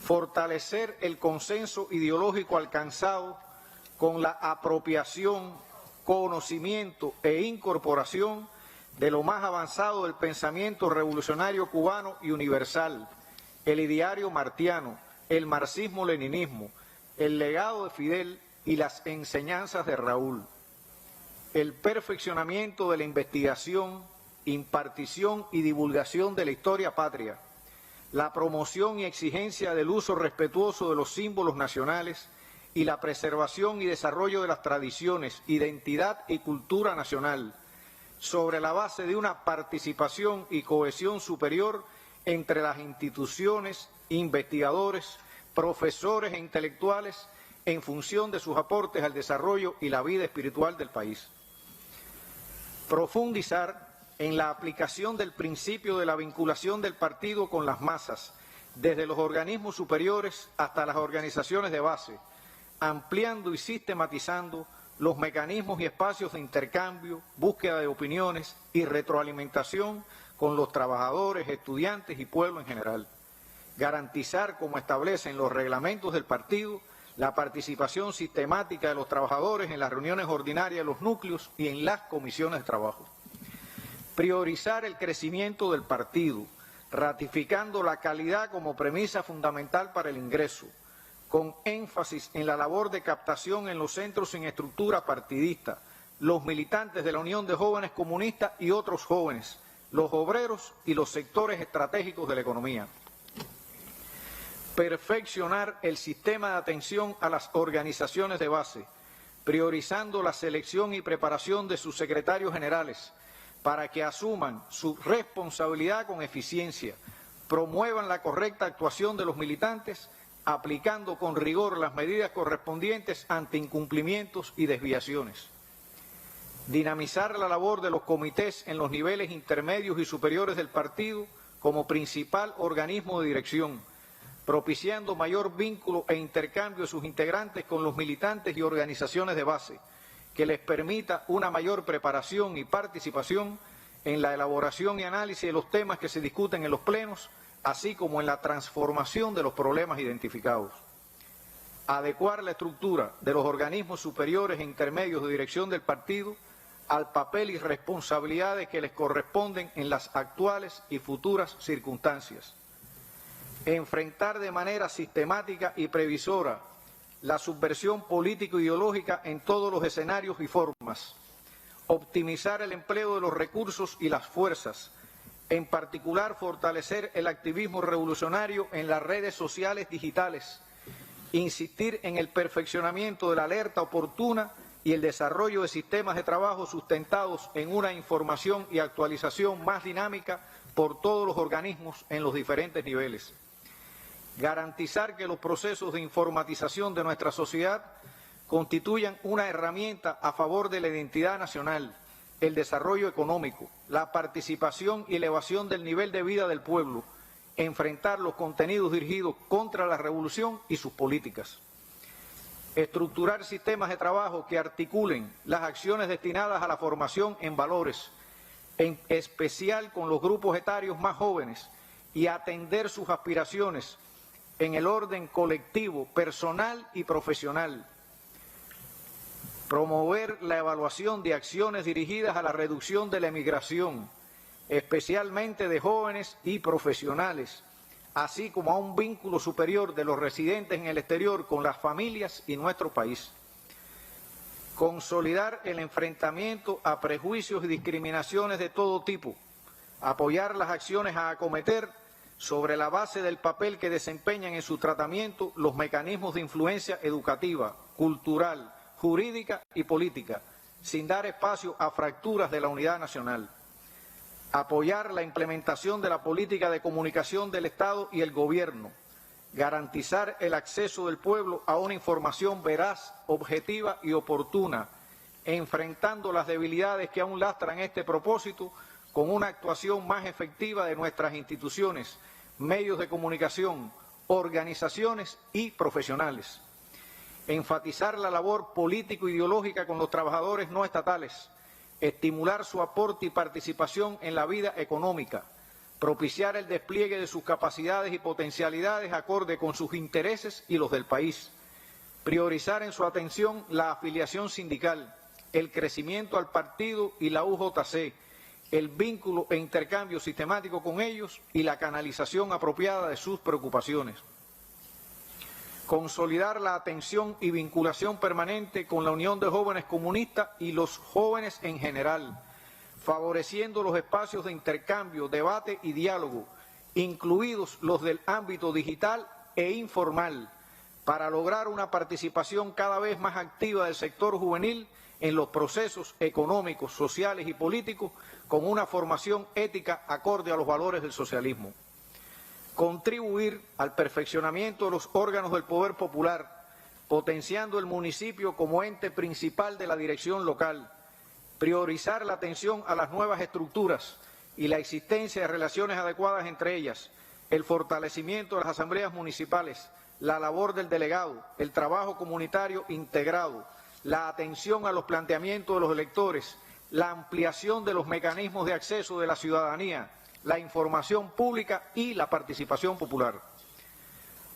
Fortalecer el consenso ideológico alcanzado con la apropiación, conocimiento e incorporación de lo más avanzado del pensamiento revolucionario cubano y universal, el ideario martiano, el marxismo-leninismo, el legado de Fidel y las enseñanzas de Raúl. El perfeccionamiento de la investigación, impartición y divulgación de la historia patria, la promoción y exigencia del uso respetuoso de los símbolos nacionales y la preservación y desarrollo de las tradiciones, identidad y cultura nacional, sobre la base de una participación y cohesión superior entre las instituciones, investigadores, profesores e intelectuales en función de sus aportes al desarrollo y la vida espiritual del país. Profundizar en la aplicación del principio de la vinculación del partido con las masas, desde los organismos superiores hasta las organizaciones de base, ampliando y sistematizando los mecanismos y espacios de intercambio, búsqueda de opiniones y retroalimentación con los trabajadores, estudiantes y pueblo en general. Garantizar, como establecen los reglamentos del partido, la participación sistemática de los trabajadores en las reuniones ordinarias de los núcleos y en las comisiones de trabajo. Priorizar el crecimiento del partido, ratificando la calidad como premisa fundamental para el ingreso, con énfasis en la labor de captación en los centros sin estructura partidista, los militantes de la Unión de Jóvenes Comunistas y otros jóvenes, los obreros y los sectores estratégicos de la economía. Perfeccionar el sistema de atención a las organizaciones de base, priorizando la selección y preparación de sus secretarios generales para que asuman su responsabilidad con eficiencia, promuevan la correcta actuación de los militantes, aplicando con rigor las medidas correspondientes ante incumplimientos y desviaciones. Dinamizar la labor de los comités en los niveles intermedios y superiores del partido como principal organismo de dirección, propiciando mayor vínculo e intercambio de sus integrantes con los militantes y organizaciones de base, que les permita una mayor preparación y participación en la elaboración y análisis de los temas que se discuten en los plenos, así como en la transformación de los problemas identificados. Adecuar la estructura de los organismos superiores e intermedios de dirección del partido al papel y responsabilidades que les corresponden en las actuales y futuras circunstancias. Enfrentar de manera sistemática y previsora la subversión político-ideológica en todos los escenarios y formas. Optimizar el empleo de los recursos y las fuerzas. En particular, fortalecer el activismo revolucionario en las redes sociales digitales. Insistir en el perfeccionamiento de la alerta oportuna y el desarrollo de sistemas de trabajo sustentados en una información y actualización más dinámica por todos los organismos en los diferentes niveles. Garantizar que los procesos de informatización de nuestra sociedad constituyan una herramienta a favor de la identidad nacional, el desarrollo económico, la participación y elevación del nivel de vida del pueblo, enfrentar los contenidos dirigidos contra la revolución y sus políticas. Estructurar sistemas de trabajo que articulen las acciones destinadas a la formación en valores, en especial con los grupos etarios más jóvenes, y atender sus aspiraciones en el orden colectivo, personal y profesional. Promover la evaluación de acciones dirigidas a la reducción de la emigración, especialmente de jóvenes y profesionales, así como a un vínculo superior de los residentes en el exterior con las familias y nuestro país. Consolidar el enfrentamiento a prejuicios y discriminaciones de todo tipo, apoyar las acciones a acometer sobre la base del papel que desempeñan en su tratamiento los mecanismos de influencia educativa, cultural, jurídica y política, sin dar espacio a fracturas de la unidad nacional. Apoyar la implementación de la política de comunicación del Estado y el Gobierno, garantizar el acceso del pueblo a una información veraz, objetiva y oportuna, enfrentando las debilidades que aún lastran este propósito con una actuación más efectiva de nuestras instituciones, medios de comunicación, organizaciones y profesionales. Enfatizar la labor político-ideológica con los trabajadores no estatales, estimular su aporte y participación en la vida económica, propiciar el despliegue de sus capacidades y potencialidades acorde con sus intereses y los del país, priorizar en su atención la afiliación sindical, el crecimiento al partido y la UJC, el vínculo e intercambio sistemático con ellos y la canalización apropiada de sus preocupaciones. Consolidar la atención y vinculación permanente con la Unión de Jóvenes Comunistas y los jóvenes en general, favoreciendo los espacios de intercambio, debate y diálogo, incluidos los del ámbito digital e informal, para lograr una participación cada vez más activa del sector juvenil en los procesos económicos, sociales y políticos, con una formación ética acorde a los valores del socialismo. Contribuir al perfeccionamiento de los órganos del poder popular, potenciando el municipio como ente principal de la dirección local, priorizar la atención a las nuevas estructuras y la existencia de relaciones adecuadas entre ellas, el fortalecimiento de las asambleas municipales, la labor del delegado, el trabajo comunitario integrado, la atención a los planteamientos de los electores, la ampliación de los mecanismos de acceso de la ciudadanía, la información pública y la participación popular.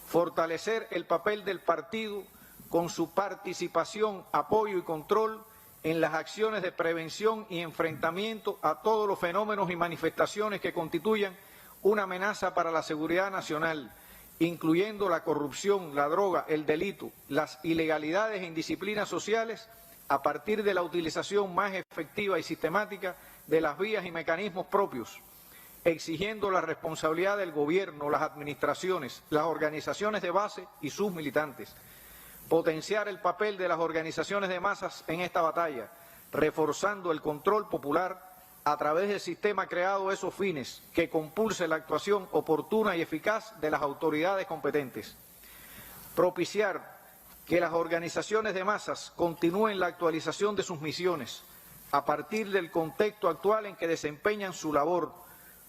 Fortalecer el papel del partido con su participación, apoyo y control en las acciones de prevención y enfrentamiento a todos los fenómenos y manifestaciones que constituyan una amenaza para la seguridad nacional, incluyendo la corrupción, la droga, el delito, las ilegalidades e indisciplinas sociales, a partir de la utilización más efectiva y sistemática de las vías y mecanismos propios, exigiendo la responsabilidad del gobierno, las administraciones, las organizaciones de base y sus militantes. Potenciar el papel de las organizaciones de masas en esta batalla, reforzando el control popular a través del sistema creado a esos fines, que compulse la actuación oportuna y eficaz de las autoridades competentes. Propiciar que las organizaciones de masas continúen la actualización de sus misiones a partir del contexto actual en que desempeñan su labor,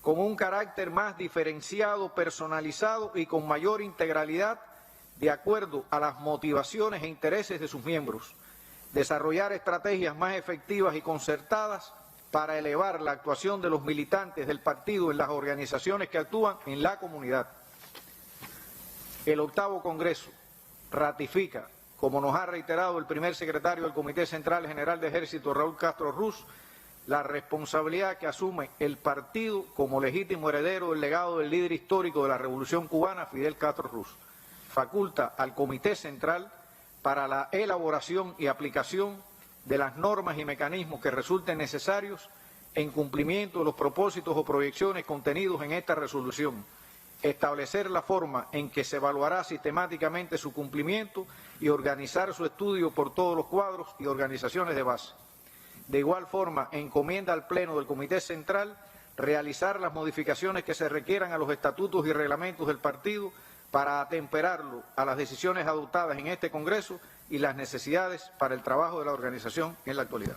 con un carácter más diferenciado, personalizado y con mayor integralidad de acuerdo a las motivaciones e intereses de sus miembros. Desarrollar estrategias más efectivas y concertadas para elevar la actuación de los militantes del partido en las organizaciones que actúan en la comunidad. El 8º Congreso ratifica, como nos ha reiterado el primer secretario del Comité Central General de Ejército, Raúl Castro Ruz, la responsabilidad que asume el partido como legítimo heredero del legado del líder histórico de la Revolución Cubana, Fidel Castro Ruz. Faculta al Comité Central para la elaboración y aplicación de las normas y mecanismos que resulten necesarios en cumplimiento de los propósitos o proyecciones contenidos en esta resolución, establecer la forma en que se evaluará sistemáticamente su cumplimiento y organizar su estudio por todos los cuadros y organizaciones de base. De igual forma, encomienda al Pleno del Comité Central realizar las modificaciones que se requieran a los estatutos y reglamentos del partido para atemperarlo a las decisiones adoptadas en este Congreso y las necesidades para el trabajo de la organización en la actualidad.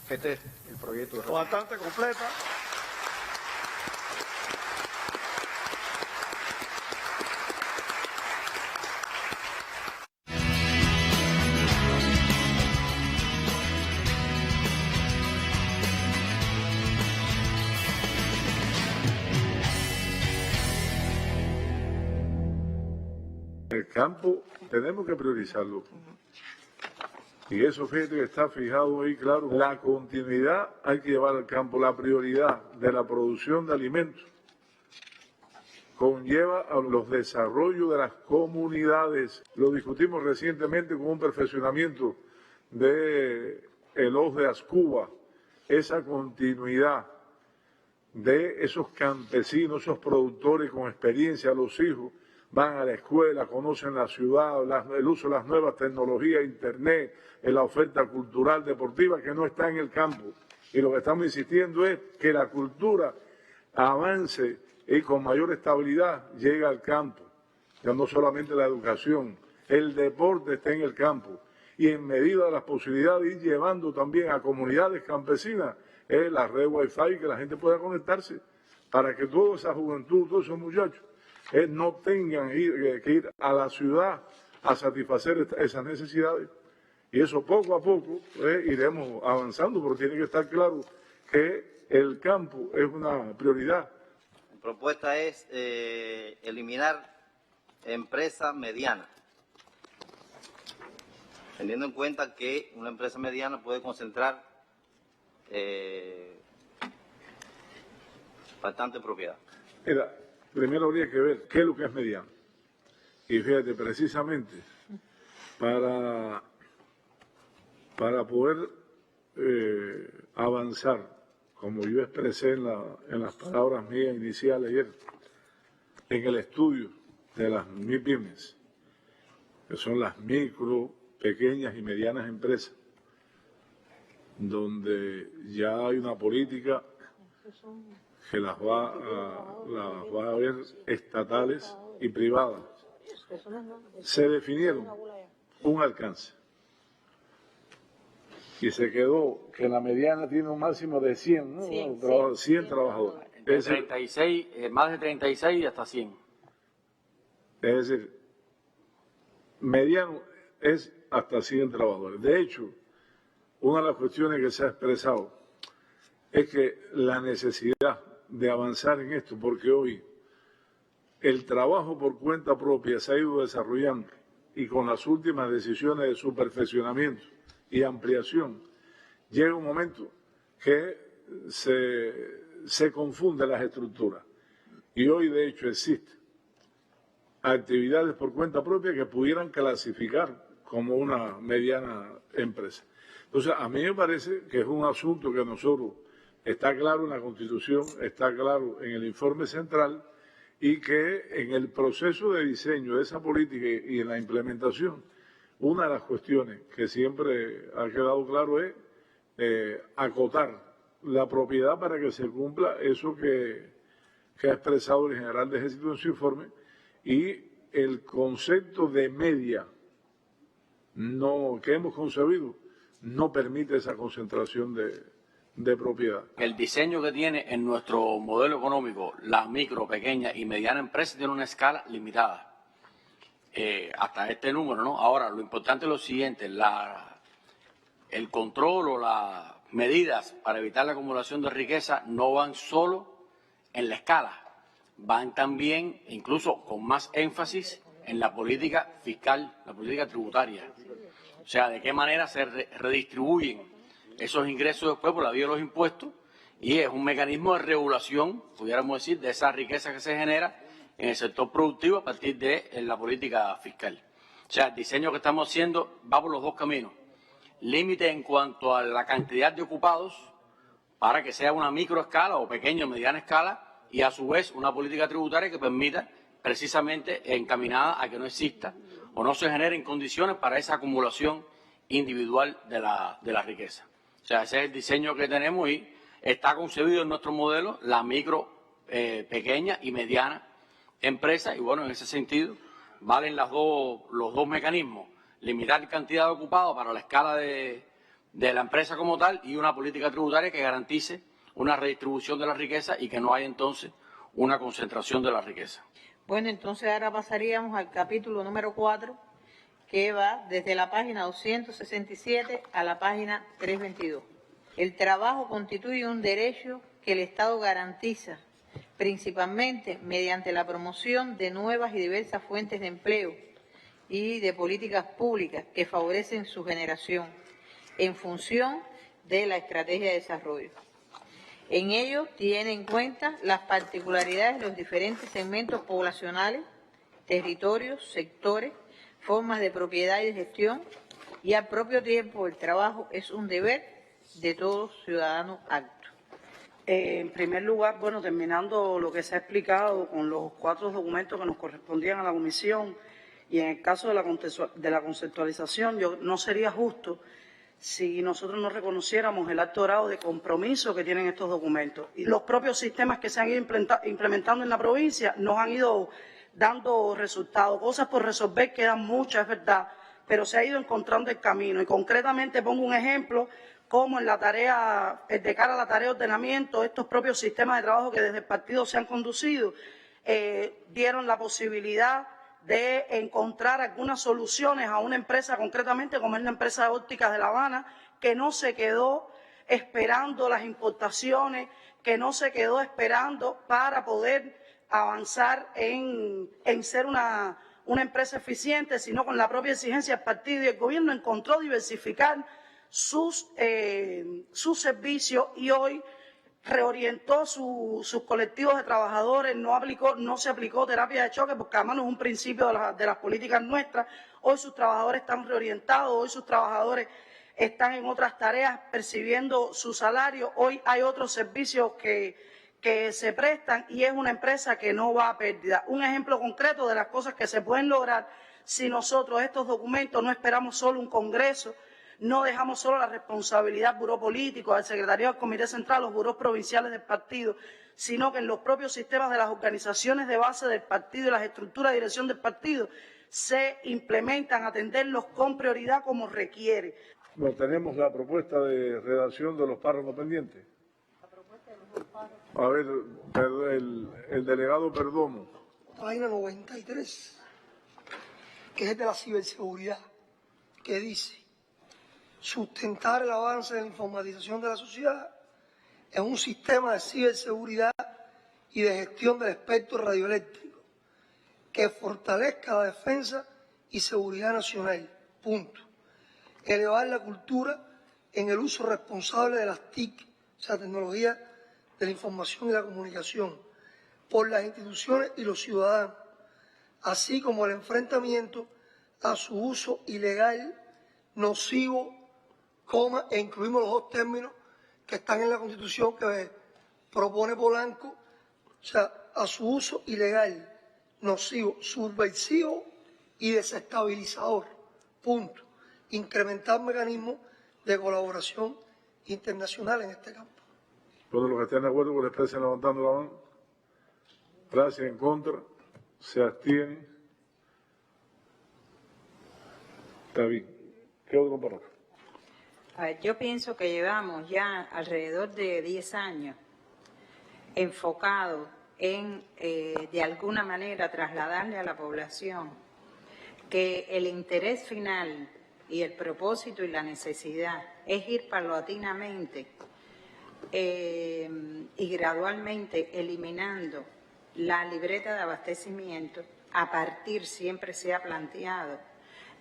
Este es el proyecto de resolución. Bastante completa. El campo tenemos que priorizarlo. Y eso, fíjate que está fijado ahí, claro. La continuidad hay que llevar al campo. La prioridad de la producción de alimentos conlleva a los desarrollos de las comunidades. Lo discutimos recientemente con un perfeccionamiento de el OS de Ascuba. Esa continuidad de esos campesinos, esos productores con experiencia, los hijos, van a la escuela, conocen la ciudad, el uso de las nuevas tecnologías, internet, la oferta cultural, deportiva, que no está en el campo. Y lo que estamos insistiendo es que la cultura avance y con mayor estabilidad llegue al campo. Ya no solamente la educación, el deporte está en el campo. Y en medida de las posibilidades ir llevando también a comunidades campesinas la red Wi-Fi, que la gente pueda conectarse, para que toda esa juventud, todos esos muchachos, no tengan que ir a la ciudad a satisfacer esas necesidades. Y eso poco a poco iremos avanzando, pero tiene que estar claro que el campo es una prioridad. La propuesta es eliminar empresa mediana, teniendo en cuenta que una empresa mediana puede concentrar bastante propiedad. Mira, primero habría que ver qué es lo que es mediano. Y fíjate, precisamente para poder avanzar, como yo expresé en las palabras mías iniciales ayer, en el estudio de las MIPYMES, que son las micro, pequeñas y medianas empresas, donde ya hay una política que las va a ver estatales y privadas. Se definieron un alcance y se quedó que la mediana tiene un máximo de 100, ¿no? 100 trabajadores. De 36, más de 36 y hasta 100. Es decir, mediano es hasta 100 trabajadores. De hecho, una de las cuestiones que se ha expresado es que la necesidad de avanzar en esto, porque hoy el trabajo por cuenta propia se ha ido desarrollando y con las últimas decisiones de su perfeccionamiento y ampliación, llega un momento que se confunden las estructuras. Y hoy, de hecho, existen actividades por cuenta propia que pudieran clasificar como una mediana empresa. Entonces, a mí me parece que es un asunto que nosotros, está claro en la Constitución, está claro en el informe central, y que en el proceso de diseño de esa política y en la implementación, una de las cuestiones que siempre ha quedado claro es acotar la propiedad para que se cumpla eso que ha expresado el general de Ejército en su informe, y el concepto de media que hemos concebido no permite esa concentración de propiedad. El diseño que tiene en nuestro modelo económico las micro, pequeñas y medianas empresas tiene una escala limitada. Hasta este número, ¿no? Ahora, lo importante es lo siguiente, el control o las medidas para evitar la acumulación de riqueza no van solo en la escala, van también, incluso con más énfasis, en la política fiscal, la política tributaria. O sea, de qué manera se redistribuyen esos ingresos después por la vía de los impuestos, y es un mecanismo de regulación, pudiéramos decir, de esa riqueza que se genera en el sector productivo a partir de la política fiscal. O sea, el diseño que estamos haciendo va por los dos caminos. Límite en cuanto a la cantidad de ocupados para que sea una microescala o pequeña o mediana escala, y a su vez una política tributaria que permita precisamente encaminada a que no exista o no se generen condiciones para esa acumulación individual de la riqueza. O sea, ese es el diseño que tenemos y está concebido en nuestro modelo la micro, pequeña y mediana empresa, y bueno, en ese sentido valen los dos mecanismos: limitar la cantidad de ocupados para la escala de la empresa como tal y una política tributaria que garantice una redistribución de la riqueza y que no haya entonces una concentración de la riqueza. Bueno, entonces ahora pasaríamos al capítulo número 4, que va desde la página 267 a la página 322. El trabajo constituye un derecho que el Estado garantiza, principalmente mediante la promoción de nuevas y diversas fuentes de empleo y de políticas públicas que favorecen su generación en función de la estrategia de desarrollo. En ello tiene en cuenta las particularidades de los diferentes segmentos poblacionales, territorios, sectores, formas de propiedad y de gestión, y al propio tiempo el trabajo es un deber de todo ciudadano acto. En primer lugar, bueno, terminando lo que se ha explicado con los 4 documentos que nos correspondían a la comisión, y en el caso de la conceptualización, no sería justo si nosotros no reconociéramos el alto grado de compromiso que tienen estos documentos. Y los propios sistemas que se han ido implementando en la provincia nos han ido dando resultados. Cosas por resolver quedan muchas, es verdad, pero se ha ido encontrando el camino. Y concretamente pongo un ejemplo, como en la tarea, de cara a la tarea de ordenamiento, estos propios sistemas de trabajo que desde el partido se han conducido, dieron la posibilidad de encontrar algunas soluciones a una empresa, concretamente como es la empresa de ópticas de La Habana, que no se quedó esperando las importaciones, que no se quedó esperando para poder avanzar en ser una empresa eficiente, sino con la propia exigencia del partido, y el gobierno encontró diversificar sus servicios y hoy reorientó sus colectivos de trabajadores, no se aplicó terapia de choque, porque además no es un principio de las políticas nuestras. Hoy sus trabajadores están reorientados, hoy sus trabajadores están en otras tareas percibiendo su salario, hoy hay otros servicios que se prestan y es una empresa que no va a pérdida. Un ejemplo concreto de las cosas que se pueden lograr si nosotros estos documentos no esperamos solo un congreso, no dejamos solo la responsabilidad al buró político, al secretariado del Comité Central, los burós provinciales del partido, sino que en los propios sistemas de las organizaciones de base del partido y las estructuras de dirección del partido se implementan, atenderlos con prioridad como requiere. Bueno, tenemos la propuesta de redacción de los párrafos pendientes. A ver, el delegado Perdomo. Página 93, que es de la ciberseguridad, que dice: sustentar el avance de la informatización de la sociedad en un sistema de ciberseguridad y de gestión del espectro radioeléctrico que fortalezca la defensa y seguridad nacional. Punto. Elevar la cultura en el uso responsable de las TIC, o sea, tecnología de la información y la comunicación, por las instituciones y los ciudadanos, así como el enfrentamiento a su uso ilegal, nocivo, e incluimos los 2 términos que están en la Constitución que propone Polanco, o sea, a su uso ilegal, nocivo, subversivo y desestabilizador. Punto. Incrementar mecanismos de colaboración internacional en este campo. Todos los que estén de acuerdo con la expresión levantando la mano. Gracias, en contra. Se abstienen. Está bien. ¿Qué otro párrafo? Yo pienso que llevamos ya alrededor de 10 años enfocados en, de alguna manera, trasladarle a la población que el interés final y el propósito y la necesidad es ir paulatinamente y gradualmente eliminando la libreta de abastecimiento a partir, siempre se ha planteado,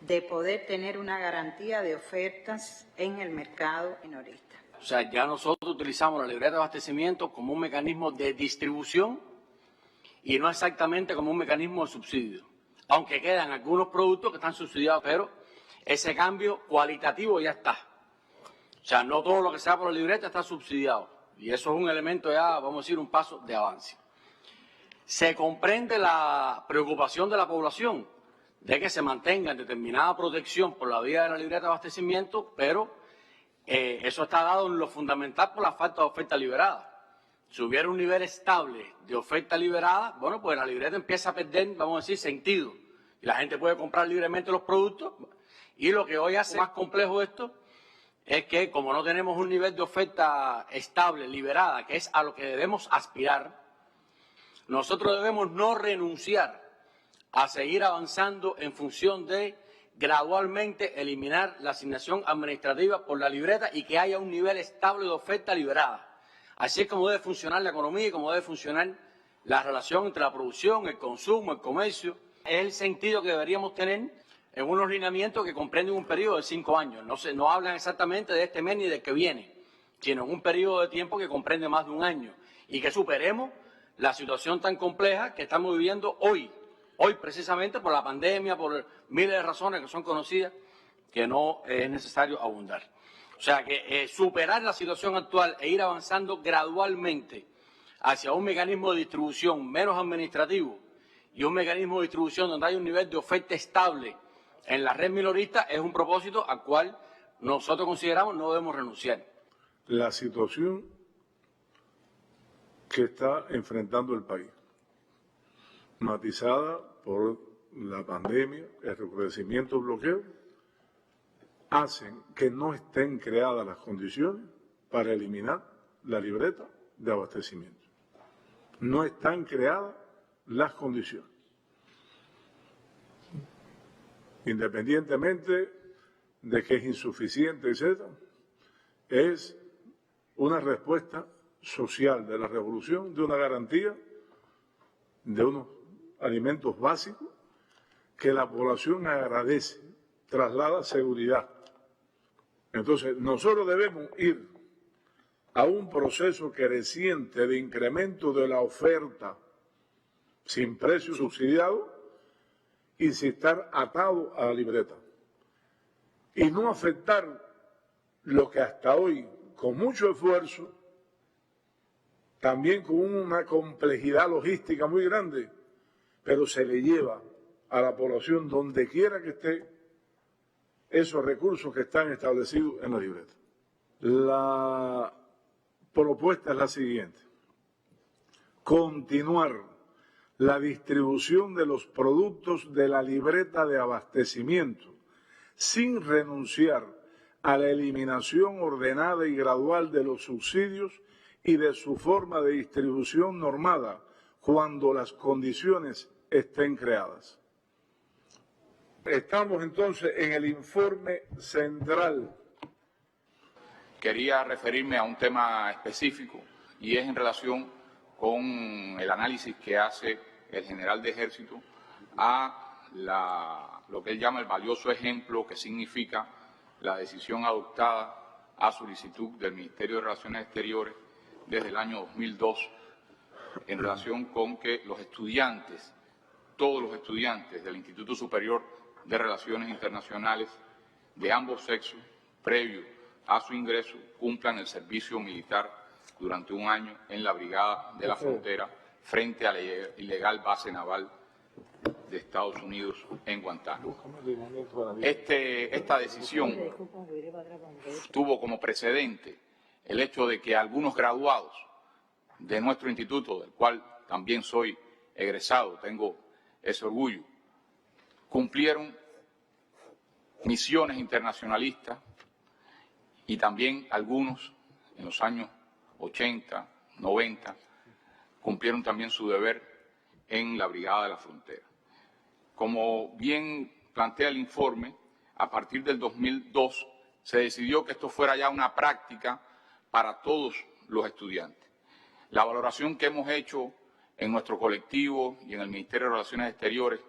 de poder tener una garantía de ofertas en el mercado minorista. O sea, ya nosotros utilizamos la libreta de abastecimiento como un mecanismo de distribución y no exactamente como un mecanismo de subsidio. Aunque quedan algunos productos que están subsidiados, pero ese cambio cualitativo ya está. O sea, no todo lo que sea por la libreta está subsidiado. Y eso es un elemento ya, vamos a decir, un paso de avance. Se comprende la preocupación de la población de que se mantenga en determinada protección por la vía de la libreta de abastecimiento, pero eso está dado en lo fundamental por la falta de oferta liberada. Si hubiera un nivel estable de oferta liberada, bueno, pues la libreta empieza a perder, vamos a decir, sentido. Y la gente puede comprar libremente los productos. Y lo que hoy hace más complejo esto es que, como no tenemos un nivel de oferta estable, liberada, que es a lo que debemos aspirar, nosotros debemos no renunciar a seguir avanzando en función de gradualmente eliminar la asignación administrativa por la libreta y que haya un nivel estable de oferta liberada. Así es como debe funcionar la economía y como debe funcionar la relación entre la producción, el consumo, el comercio. Es el sentido que deberíamos tener en unos lineamientos que comprenden un periodo de 5 años. No hablan exactamente de este mes ni del que viene, sino en un periodo de tiempo que comprende más de un año y que superemos la situación tan compleja que estamos viviendo hoy precisamente por la pandemia, por miles de razones que son conocidas, que no es necesario abundar. O sea que superar la situación actual e ir avanzando gradualmente hacia un mecanismo de distribución menos administrativo y un mecanismo de distribución donde hay un nivel de oferta estable en la red minorista es un propósito al cual nosotros consideramos no debemos renunciar. La situación que está enfrentando el país, matizada por la pandemia, el recrudecimiento del bloqueo, hacen que no estén creadas las condiciones para eliminar la libreta de abastecimiento. No están creadas las condiciones. Independientemente de que es insuficiente, etc., es una respuesta social de la revolución, de una garantía de unos alimentos básicos que la población agradece, traslada seguridad. Entonces, nosotros debemos ir a un proceso creciente de incremento de la oferta sin precio subsidiado y sin estar atado a la libreta. Y no afectar lo que hasta hoy, con mucho esfuerzo, también con una complejidad logística muy grande, pero se le lleva a la población donde quiera que esté esos recursos que están establecidos en la libreta. La propuesta es la siguiente: continuar la distribución de los productos de la libreta de abastecimiento sin renunciar a la eliminación ordenada y gradual de los subsidios y de su forma de distribución normada cuando las condiciones estén creadas. Estamos entonces en el informe central. Quería referirme a un tema específico y es en relación con el análisis que hace el general de Ejército a lo que él llama el valioso ejemplo que significa la decisión adoptada a solicitud del Ministerio de Relaciones Exteriores desde el año 2002 en relación con que los estudiantes, todos los estudiantes del Instituto Superior de Relaciones Internacionales de ambos sexos, previo a su ingreso, cumplan el servicio militar durante un año en la Brigada de la Frontera frente a la ilegal base naval de Estados Unidos en Guantánamo. Esta decisión tuvo como precedente el hecho de que algunos graduados de nuestro instituto, del cual también soy egresado, tengo ese orgullo, cumplieron misiones internacionalistas y también algunos en los años 80, 90, cumplieron también su deber en la Brigada de la Frontera. Como bien plantea el informe, a partir del 2002 se decidió que esto fuera ya una práctica para todos los estudiantes. La valoración que hemos hecho en nuestro colectivo y en el Ministerio de Relaciones Exteriores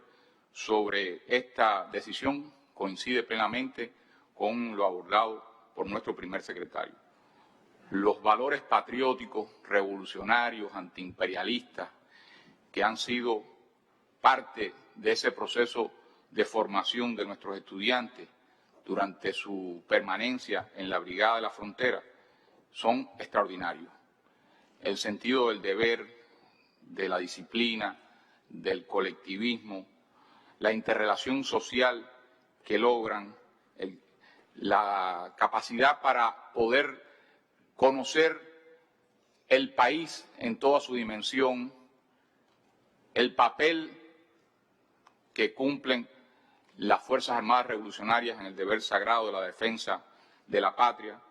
sobre esta decisión coincide plenamente con lo abordado por nuestro primer secretario. Los valores patrióticos, revolucionarios, antiimperialistas, que han sido parte de ese proceso de formación de nuestros estudiantes durante su permanencia en la Brigada de la Frontera, son extraordinarios. El sentido del deber, de la disciplina, del colectivismo, la interrelación social que logran, la capacidad para poder conocer el país en toda su dimensión, el papel que cumplen las Fuerzas Armadas Revolucionarias en el deber sagrado de la defensa de la patria,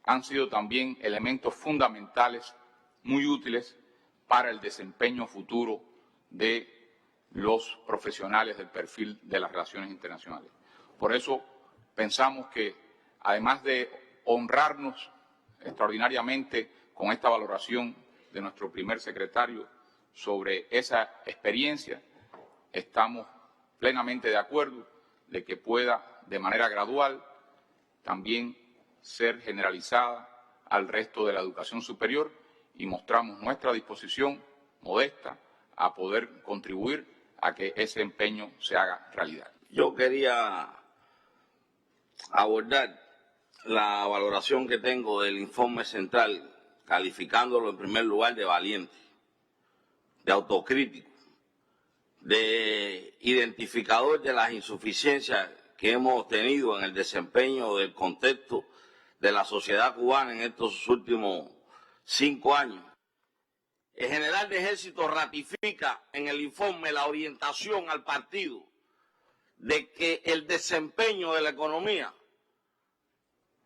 han sido también elementos fundamentales, muy útiles para el desempeño futuro de los profesionales del perfil de las relaciones internacionales. Por eso pensamos que, además de honrarnos extraordinariamente con esta valoración de nuestro primer secretario sobre esa experiencia, estamos plenamente de acuerdo de que pueda, de manera gradual, también ser generalizada al resto de la educación superior, y mostramos nuestra disposición modesta a poder contribuir a que ese empeño se haga realidad. Yo quería abordar la valoración que tengo del informe central, calificándolo en primer lugar de valiente, de autocrítico, de identificador de las insuficiencias que hemos tenido en el desempeño del contexto de la sociedad cubana en estos últimos 5 años. El general de Ejército ratifica en el informe la orientación al partido de que el desempeño de la economía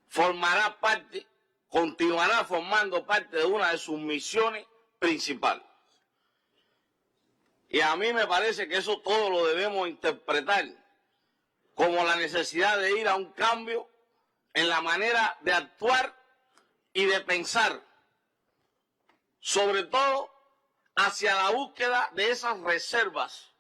formará parte, continuará formando parte de una de sus misiones principales. Y a mí me parece que eso todo lo debemos interpretar como la necesidad de ir a un cambio en la manera de actuar y de pensar, sobre todo hacia la búsqueda de esas reservas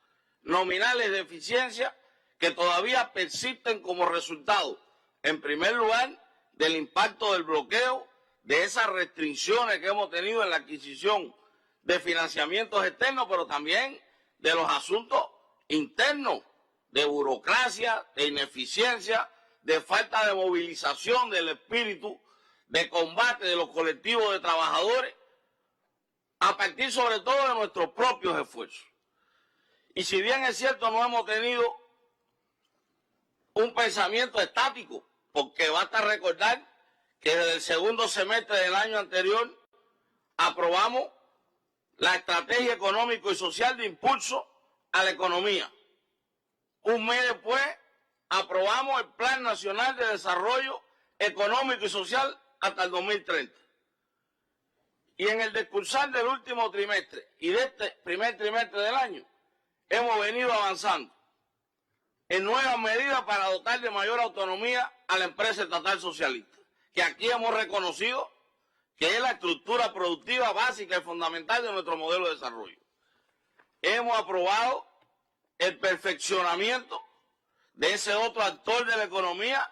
nominales de eficiencia que todavía persisten como resultado, en primer lugar, del impacto del bloqueo, de esas restricciones que hemos tenido en la adquisición de financiamientos externos, pero también de los asuntos internos, de burocracia, de ineficiencia, de falta de movilización del espíritu de combate de los colectivos de trabajadores, a partir sobre todo de nuestros propios esfuerzos. Y si bien es cierto, no hemos tenido un pensamiento estático, porque basta recordar que desde el segundo semestre del año anterior aprobamos la Estrategia Económico y Social de Impulso a la Economía. Un mes después aprobamos el Plan Nacional de Desarrollo Económico y Social hasta el 2030. Y en el discursar del último trimestre y de este primer trimestre del año, hemos venido avanzando en nuevas medidas para dotar de mayor autonomía a la empresa estatal socialista, que aquí hemos reconocido que es la estructura productiva básica y fundamental de nuestro modelo de desarrollo. Hemos aprobado el perfeccionamiento de ese otro actor de la economía,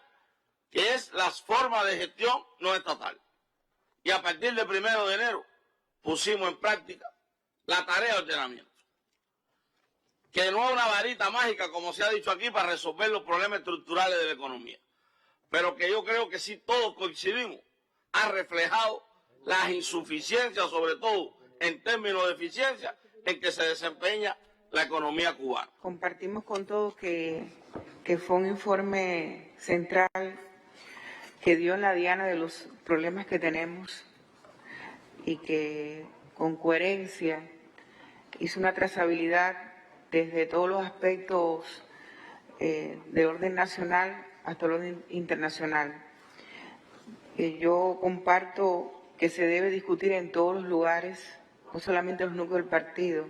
que es las formas de gestión no estatal. Y a partir del 1 de enero pusimos en práctica la tarea de ordenamiento, que no es una varita mágica, como se ha dicho aquí, para resolver los problemas estructurales de la economía, pero que yo creo que sí todos coincidimos, ha reflejado las insuficiencias, sobre todo en términos de eficiencia, en que se desempeña la economía cubana. Compartimos con todos que fue un informe central que dio en la diana de los problemas que tenemos y que con coherencia hizo una trazabilidad desde todos los aspectos de orden nacional hasta el orden internacional. Yo comparto que se debe discutir en todos los lugares, no solamente en los núcleos del partido,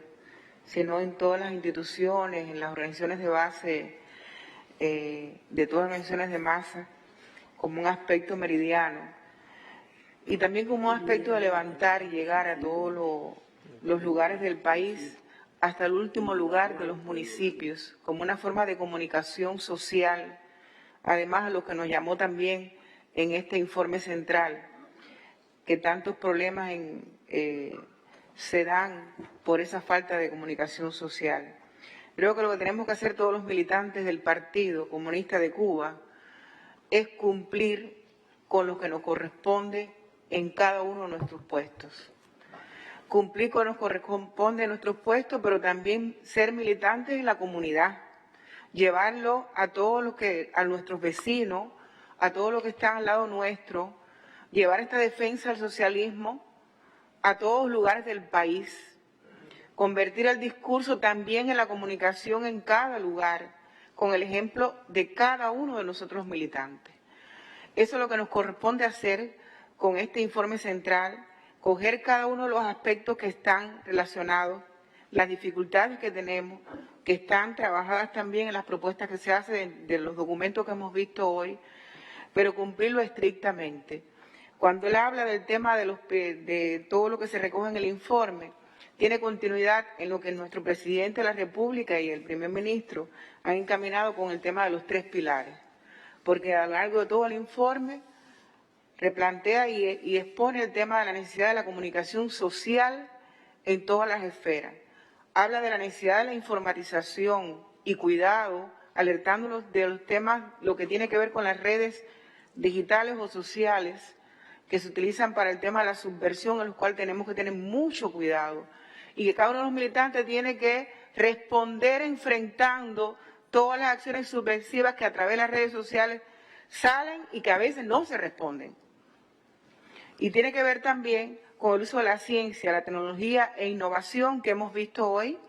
sino en todas las instituciones, en las organizaciones de base, de todas las organizaciones de masa, como un aspecto meridiano, y también como un aspecto de levantar y llegar a todos los lugares del país, hasta el último lugar de los municipios, como una forma de comunicación social, además a lo que nos llamó también en este informe central, que tantos problemas se dan por esa falta de comunicación social. Creo que lo que tenemos que hacer todos los militantes del Partido Comunista de Cuba es cumplir con lo que nos corresponde en cada uno de nuestros puestos. cumplir con lo que nos corresponde en nuestros puestos, pero también ser militantes en la comunidad, llevarlo a todos los que, a nuestros vecinos, a todos los que están al lado nuestro, llevar esta defensa del socialismo a todos los lugares del país, convertir el discurso también en la comunicación en cada lugar, con el ejemplo de cada uno de nosotros militantes. Eso es lo que nos corresponde hacer con este informe central, coger cada uno de los aspectos que están relacionados, las dificultades que tenemos, que están trabajadas también en las propuestas que se hacen de los documentos que hemos visto hoy, pero cumplirlo estrictamente. Cuando él habla del tema de todo lo que se recoge en el informe, tiene continuidad en lo que nuestro presidente de la República y el primer ministro han encaminado con el tema de los 3 pilares, porque a lo largo de todo el informe replantea y expone el tema de la necesidad de la comunicación social en todas las esferas. Habla de la necesidad de la informatización y cuidado, alertándonos de los temas, lo que tiene que ver con las redes digitales o sociales que se utilizan para el tema de la subversión, en los cuales tenemos que tener mucho cuidado, y que cada uno de los militantes tiene que responder enfrentando todas las acciones subversivas que a través de las redes sociales salen y que a veces no se responden. Y tiene que ver también con el uso de la ciencia, la tecnología e innovación que hemos visto hoy,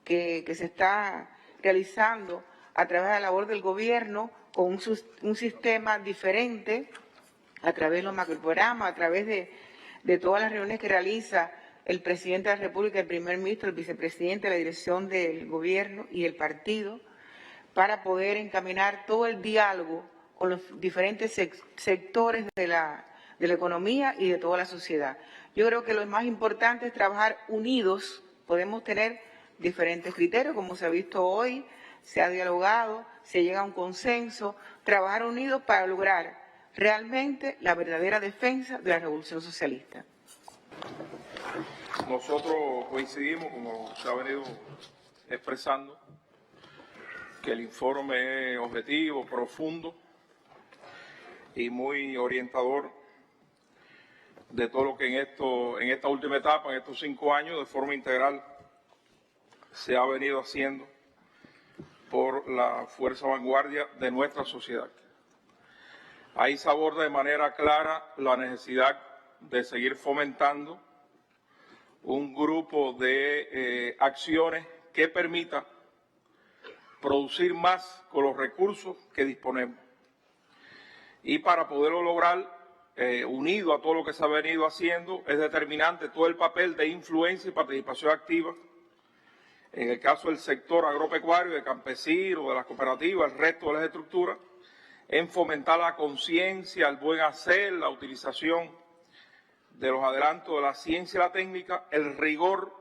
que se está realizando a través de la labor del gobierno, con un sistema diferente, a través de los macroprogramas, a través de todas las reuniones que realiza el presidente de la República, el primer ministro, el vicepresidente, la dirección del gobierno y el partido, para poder encaminar todo el diálogo con los diferentes sectores de la economía y de toda la sociedad. Yo creo que lo más importante es trabajar unidos. Podemos tener diferentes criterios, como se ha visto hoy, se ha dialogado, se llega a un consenso, trabajar unidos para lograr realmente la verdadera defensa de la revolución socialista. Nosotros coincidimos, como se ha venido expresando, que el informe es objetivo, profundo y muy orientador de todo lo que en esta última etapa, en estos 5 años, de forma integral, se ha venido haciendo por la fuerza vanguardia de nuestra sociedad. Ahí se aborda de manera clara la necesidad de seguir fomentando un grupo de acciones que permita producir más con los recursos que disponemos. Y para poderlo lograr, unido a todo lo que se ha venido haciendo, es determinante todo el papel de influencia y participación activa, en el caso del sector agropecuario, de campesinos, de las cooperativas, el resto de las estructuras, en fomentar la conciencia, el buen hacer, la utilización de los adelantos de la ciencia y la técnica, el rigor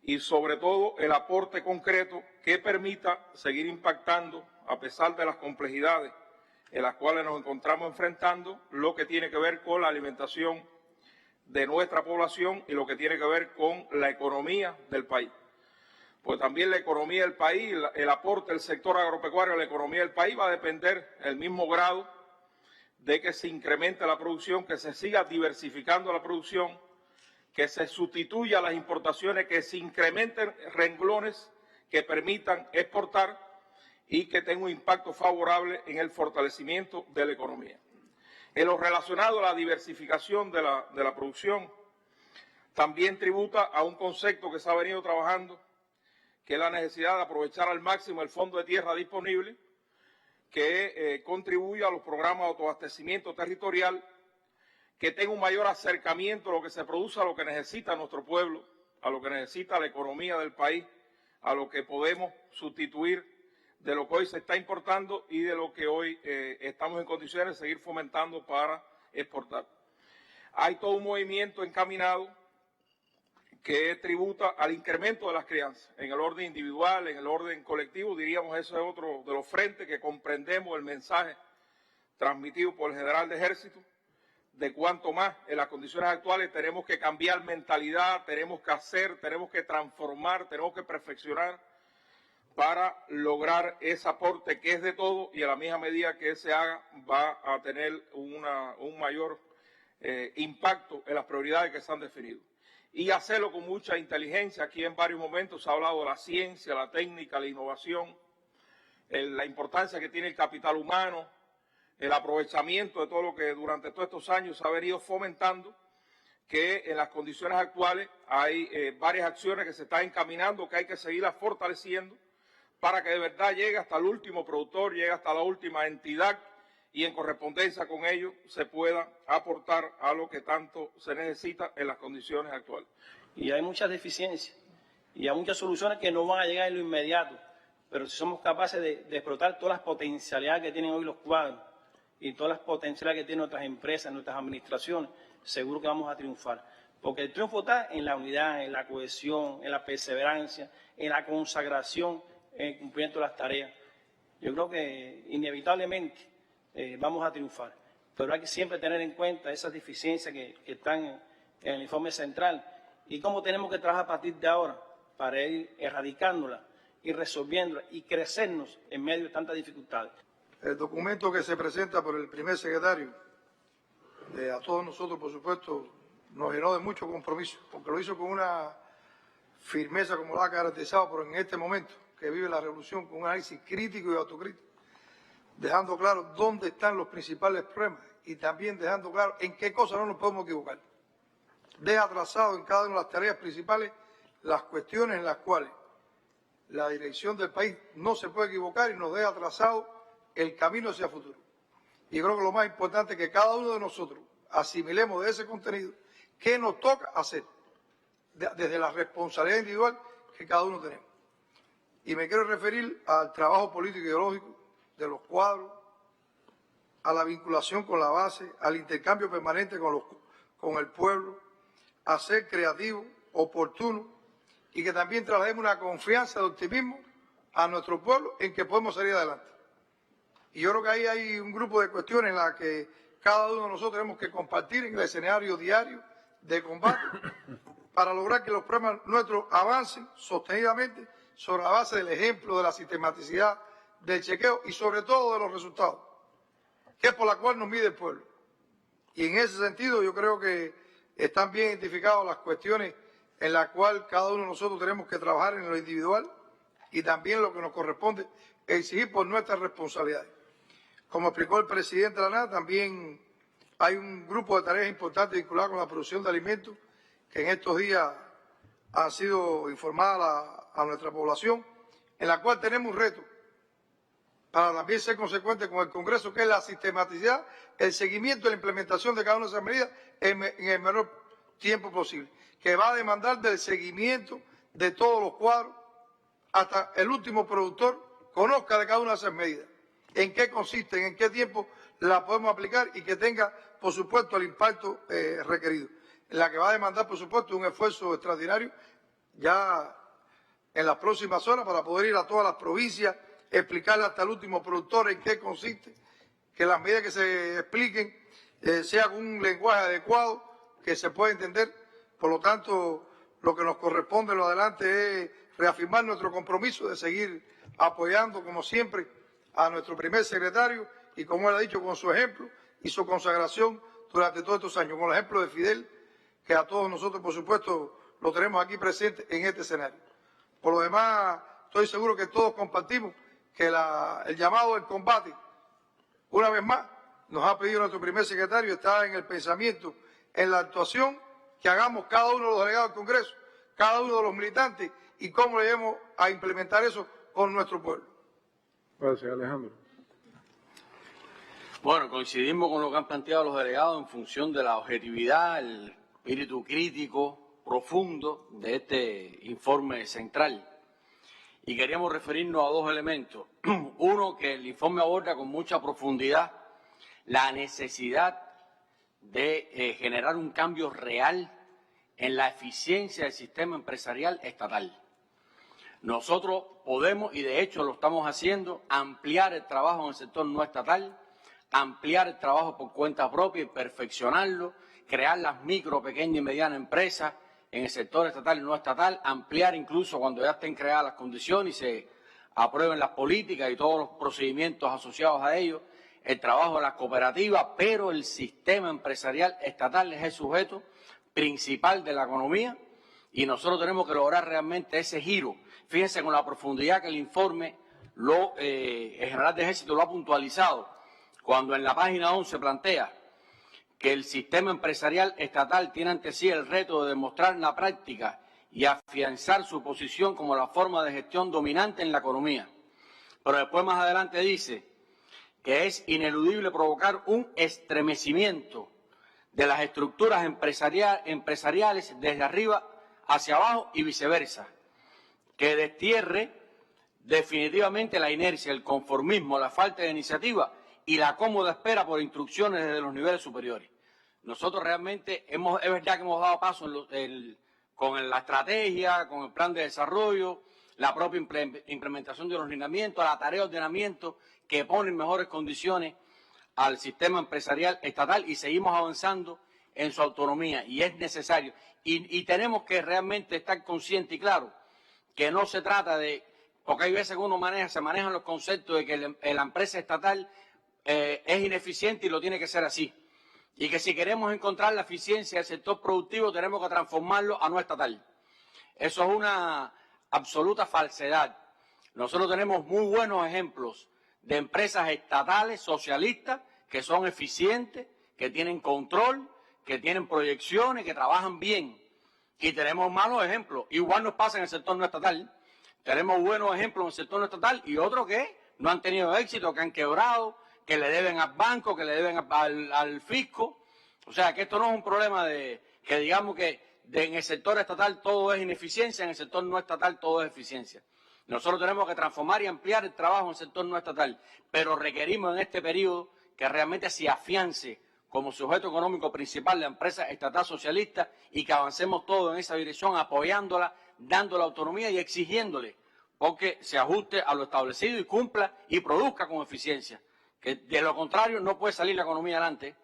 y sobre todo el aporte concreto que permita seguir impactando, a pesar de las complejidades en las cuales nos encontramos enfrentando, lo que tiene que ver con la alimentación de nuestra población y lo que tiene que ver con la economía del país. Pues también la economía del país, el aporte del sector agropecuario a la economía del país va a depender el mismo grado de que se incremente la producción, que se siga diversificando la producción, que se sustituya las importaciones, que se incrementen renglones que permitan exportar y que tenga un impacto favorable en el fortalecimiento de la economía. En lo relacionado a la diversificación de la producción, también tributa a un concepto que se ha venido trabajando, que es la necesidad de aprovechar al máximo el fondo de tierra disponible, que contribuye a los programas de autoabastecimiento territorial, que tenga un mayor acercamiento a lo que se produce, a lo que necesita nuestro pueblo, a lo que necesita la economía del país, a lo que podemos sustituir de lo que hoy se está importando y de lo que hoy estamos en condiciones de seguir fomentando para exportar. Hay todo un movimiento encaminado que tributa al incremento de las crianzas, en el orden individual, en el orden colectivo, diríamos, eso es otro de los frentes que comprendemos el mensaje transmitido por el general de Ejército, de cuanto más en las condiciones actuales tenemos que cambiar mentalidad, tenemos que hacer, tenemos que transformar, tenemos que perfeccionar para lograr ese aporte que es de todo y a la misma medida que se haga va a tener un mayor impacto en las prioridades que se han definido. y hacerlo con mucha inteligencia. Aquí en varios momentos se ha hablado de la ciencia, la técnica, la innovación, la importancia que tiene el capital humano, el aprovechamiento de todo lo que durante todos estos años se ha venido fomentando, que en las condiciones actuales hay varias acciones que se están encaminando, que hay que seguirlas fortaleciendo para que de verdad llegue hasta el último productor, llegue hasta la última entidad y en correspondencia con ello se pueda aportar a lo que tanto se necesita en las condiciones actuales. Y hay muchas deficiencias y hay muchas soluciones que no van a llegar en lo inmediato, pero si somos capaces de explotar todas las potencialidades que tienen hoy los cuadros y todas las potencialidades que tienen nuestras empresas, nuestras administraciones, seguro que vamos a triunfar. Porque el triunfo está en la unidad, en la cohesión, en la perseverancia, en la consagración, en el cumplimiento de las tareas. Yo creo que inevitablemente vamos a triunfar, pero hay que siempre tener en cuenta esas deficiencias que están en el informe central y cómo tenemos que trabajar a partir de ahora para ir erradicándolas y resolviéndolas y crecernos en medio de tantas dificultades. El documento que se presenta por el primer secretario, a todos nosotros, por supuesto, nos llenó de mucho compromiso, porque lo hizo con una firmeza como lo ha caracterizado, pero en este momento que vive la revolución, con un análisis crítico y autocrítico, dejando claro dónde están los principales problemas y también dejando claro en qué cosas no nos podemos equivocar. Deja trazado en cada una de las tareas principales las cuestiones en las cuales la dirección del país no se puede equivocar y nos deja trazado el camino hacia el futuro. Y creo que lo más importante es que cada uno de nosotros asimilemos de ese contenido qué nos toca hacer, desde la responsabilidad individual que cada uno tenemos. Y me quiero referir al trabajo político y ideológico de los cuadros, a la vinculación con la base, al intercambio permanente con el pueblo, a ser creativo, oportuno, y que también traslademos una confianza de optimismo a nuestro pueblo en que podemos salir adelante. Y yo creo que ahí hay un grupo de cuestiones en las que cada uno de nosotros tenemos que compartir en el escenario diario de combate para lograr que los problemas nuestros avancen sostenidamente sobre la base del ejemplo, de la sistematicidad, del chequeo y sobre todo de los resultados, que es por la cual nos mide el pueblo. Y en ese sentido yo creo que están bien identificadas las cuestiones en las cuales cada uno de nosotros tenemos que trabajar en lo individual y también lo que nos corresponde exigir por nuestras responsabilidades. Como explicó el presidente de la NAD, también hay un grupo de tareas importantes vinculadas con la producción de alimentos que en estos días han sido informadas a nuestra población, en la cual tenemos un reto para también ser consecuentes con el Congreso, que es la sistematicidad, el seguimiento y la implementación de cada una de esas medidas en el menor tiempo posible, que va a demandar del seguimiento de todos los cuadros hasta el último productor conozca de cada una de esas medidas, en qué consisten, en qué tiempo la podemos aplicar y que tenga, por supuesto, el impacto requerido. En la que va a demandar, por supuesto, un esfuerzo extraordinario ya en las próximas horas para poder ir a todas las provincias, explicarle hasta el último productor en qué consiste, que las medidas que se expliquen sean con un lenguaje adecuado, que se pueda entender. Por lo tanto, lo que nos corresponde en lo adelante es reafirmar nuestro compromiso de seguir apoyando, como siempre, a nuestro primer secretario y, como él ha dicho, con su ejemplo y su consagración durante todos estos años, con el ejemplo de Fidel, que a todos nosotros, por supuesto, lo tenemos aquí presente en este escenario. Por lo demás, estoy seguro que todos compartimos que el llamado del combate, una vez más, nos ha pedido nuestro primer secretario, está en el pensamiento, en la actuación que hagamos cada uno de los delegados del Congreso, cada uno de los militantes y cómo le llevemos a implementar eso con nuestro pueblo. Gracias, Alejandro. Bueno, coincidimos con lo que han planteado los delegados en función de la objetividad, el espíritu crítico profundo de este informe central. Y queríamos referirnos a dos elementos. Uno, que el informe aborda con mucha profundidad la necesidad de generar un cambio real en la eficiencia del sistema empresarial estatal. Nosotros podemos, y de hecho lo estamos haciendo, ampliar el trabajo en el sector no estatal, ampliar el trabajo por cuenta propia y perfeccionarlo, crear las micro, pequeñas y medianas empresas en el sector estatal y no estatal, ampliar incluso cuando ya estén creadas las condiciones y se aprueben las políticas y todos los procedimientos asociados a ello, el trabajo de las cooperativas, pero el sistema empresarial estatal es el sujeto principal de la economía y nosotros tenemos que lograr realmente ese giro. Fíjense con la profundidad que el informe, el general de Ejército lo ha puntualizado, cuando en la página 11 plantea que el sistema empresarial estatal tiene ante sí el reto de demostrar en la práctica y afianzar su posición como la forma de gestión dominante en la economía. Pero después más adelante dice que es ineludible provocar un estremecimiento de las estructuras empresariales desde arriba hacia abajo y viceversa, que destierre definitivamente la inercia, el conformismo, la falta de iniciativa y la cómoda espera por instrucciones desde los niveles superiores. Nosotros realmente es verdad que hemos dado paso con la estrategia, con el plan de desarrollo, la propia implementación de los lineamientos, la tarea de ordenamiento que pone en mejores condiciones al sistema empresarial estatal y seguimos avanzando en su autonomía y es necesario. Y tenemos que realmente estar conscientes y claro que no se trata de, porque hay veces que uno se manejan los conceptos de que la empresa estatal es ineficiente y lo tiene que ser así. Y que si queremos encontrar la eficiencia del sector productivo tenemos que transformarlo a no estatal. Eso es una absoluta falsedad. Nosotros tenemos muy buenos ejemplos de empresas estatales, socialistas, que son eficientes, que tienen control, que tienen proyecciones, que trabajan bien. Y tenemos malos ejemplos. Igual nos pasa en el sector no estatal. Tenemos buenos ejemplos en el sector no estatal y otros que no han tenido éxito, que han quebrado, que le deben al banco, que le deben al fisco. O sea, que esto no es un problema de que digamos que en el sector estatal todo es ineficiencia, en el sector no estatal todo es eficiencia. Nosotros tenemos que transformar y ampliar el trabajo en el sector no estatal, pero requerimos en este periodo que realmente se afiance como sujeto económico principal la empresa estatal socialista y que avancemos todos en esa dirección, apoyándola, dándole autonomía y exigiéndole porque se ajuste a lo establecido y cumpla y produzca con eficiencia. Que de lo contrario no puede salir la economía adelante.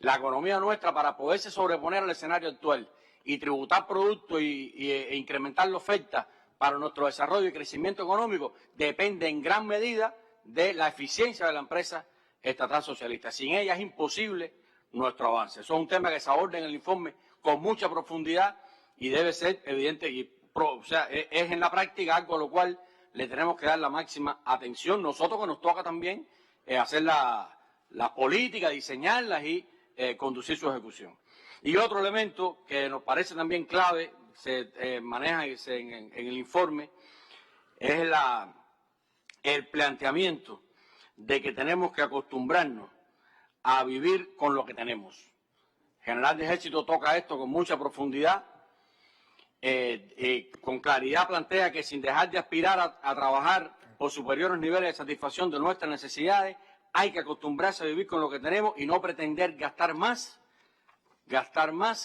La economía nuestra, para poderse sobreponer al escenario actual y tributar productos e incrementar la oferta para nuestro desarrollo y crecimiento económico, depende en gran medida de la eficiencia de la empresa estatal socialista. Sin ella es imposible nuestro avance. Eso es un tema que se aborda en el informe con mucha profundidad y debe ser evidente. O sea, es en la práctica algo a lo cual le tenemos que dar la máxima atención. Nosotros que nos toca también hacer la política, diseñarlas y conducir su ejecución. Y otro elemento que nos parece también clave, se maneja en el informe, es el planteamiento de que tenemos que acostumbrarnos a vivir con lo que tenemos. El general de Ejército toca esto con mucha profundidad, con claridad plantea que sin dejar de aspirar a trabajar por superiores niveles de satisfacción de nuestras necesidades, hay que acostumbrarse a vivir con lo que tenemos y no pretender gastar más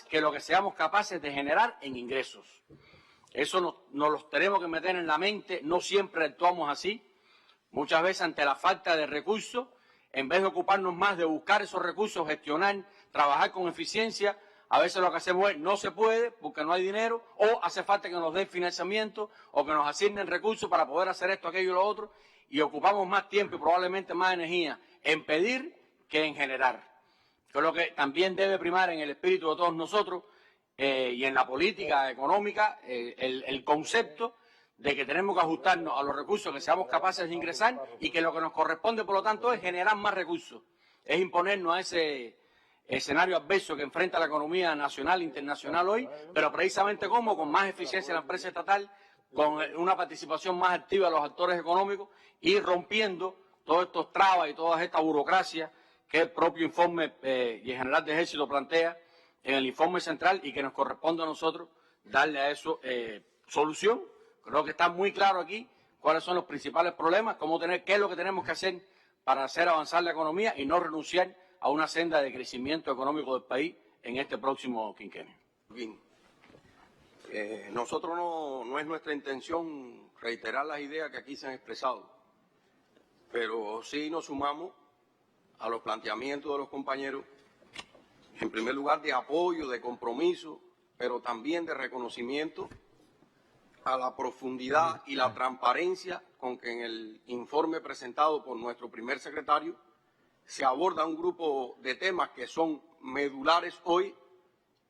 que lo que seamos capaces de generar en ingresos. Eso nos los tenemos que meter en la mente, no siempre actuamos así. Muchas veces ante la falta de recursos, en vez de ocuparnos más de buscar esos recursos, gestionar, trabajar con eficiencia, a veces lo que hacemos es no se puede porque no hay dinero o hace falta que nos den financiamiento o que nos asignen recursos para poder hacer esto, aquello y lo otro y ocupamos más tiempo y probablemente más energía en pedir que en generar. Que es lo que también debe primar en el espíritu de todos nosotros y en la política económica el concepto de que tenemos que ajustarnos a los recursos que seamos capaces de ingresar y que lo que nos corresponde, por lo tanto, es generar más recursos. Es imponernos a ese escenario adverso que enfrenta la economía nacional e internacional hoy, pero precisamente como con más eficiencia de la empresa estatal, con una participación más activa de los actores económicos y rompiendo todos estos trabas y todas estas burocracias que el propio informe y el general de Ejército plantea en el informe central y que nos corresponde a nosotros darle a eso solución. Creo que está muy claro aquí cuáles son los principales problemas, qué es lo que tenemos que hacer para hacer avanzar la economía y no renunciar a una senda de crecimiento económico del país en este próximo quinquenio. Bien. Nosotros no es nuestra intención reiterar las ideas que aquí se han expresado, pero sí nos sumamos a los planteamientos de los compañeros, en primer lugar de apoyo, de compromiso, pero también de reconocimiento a la profundidad y la transparencia con que en el informe presentado por nuestro primer secretario se aborda un grupo de temas que son medulares hoy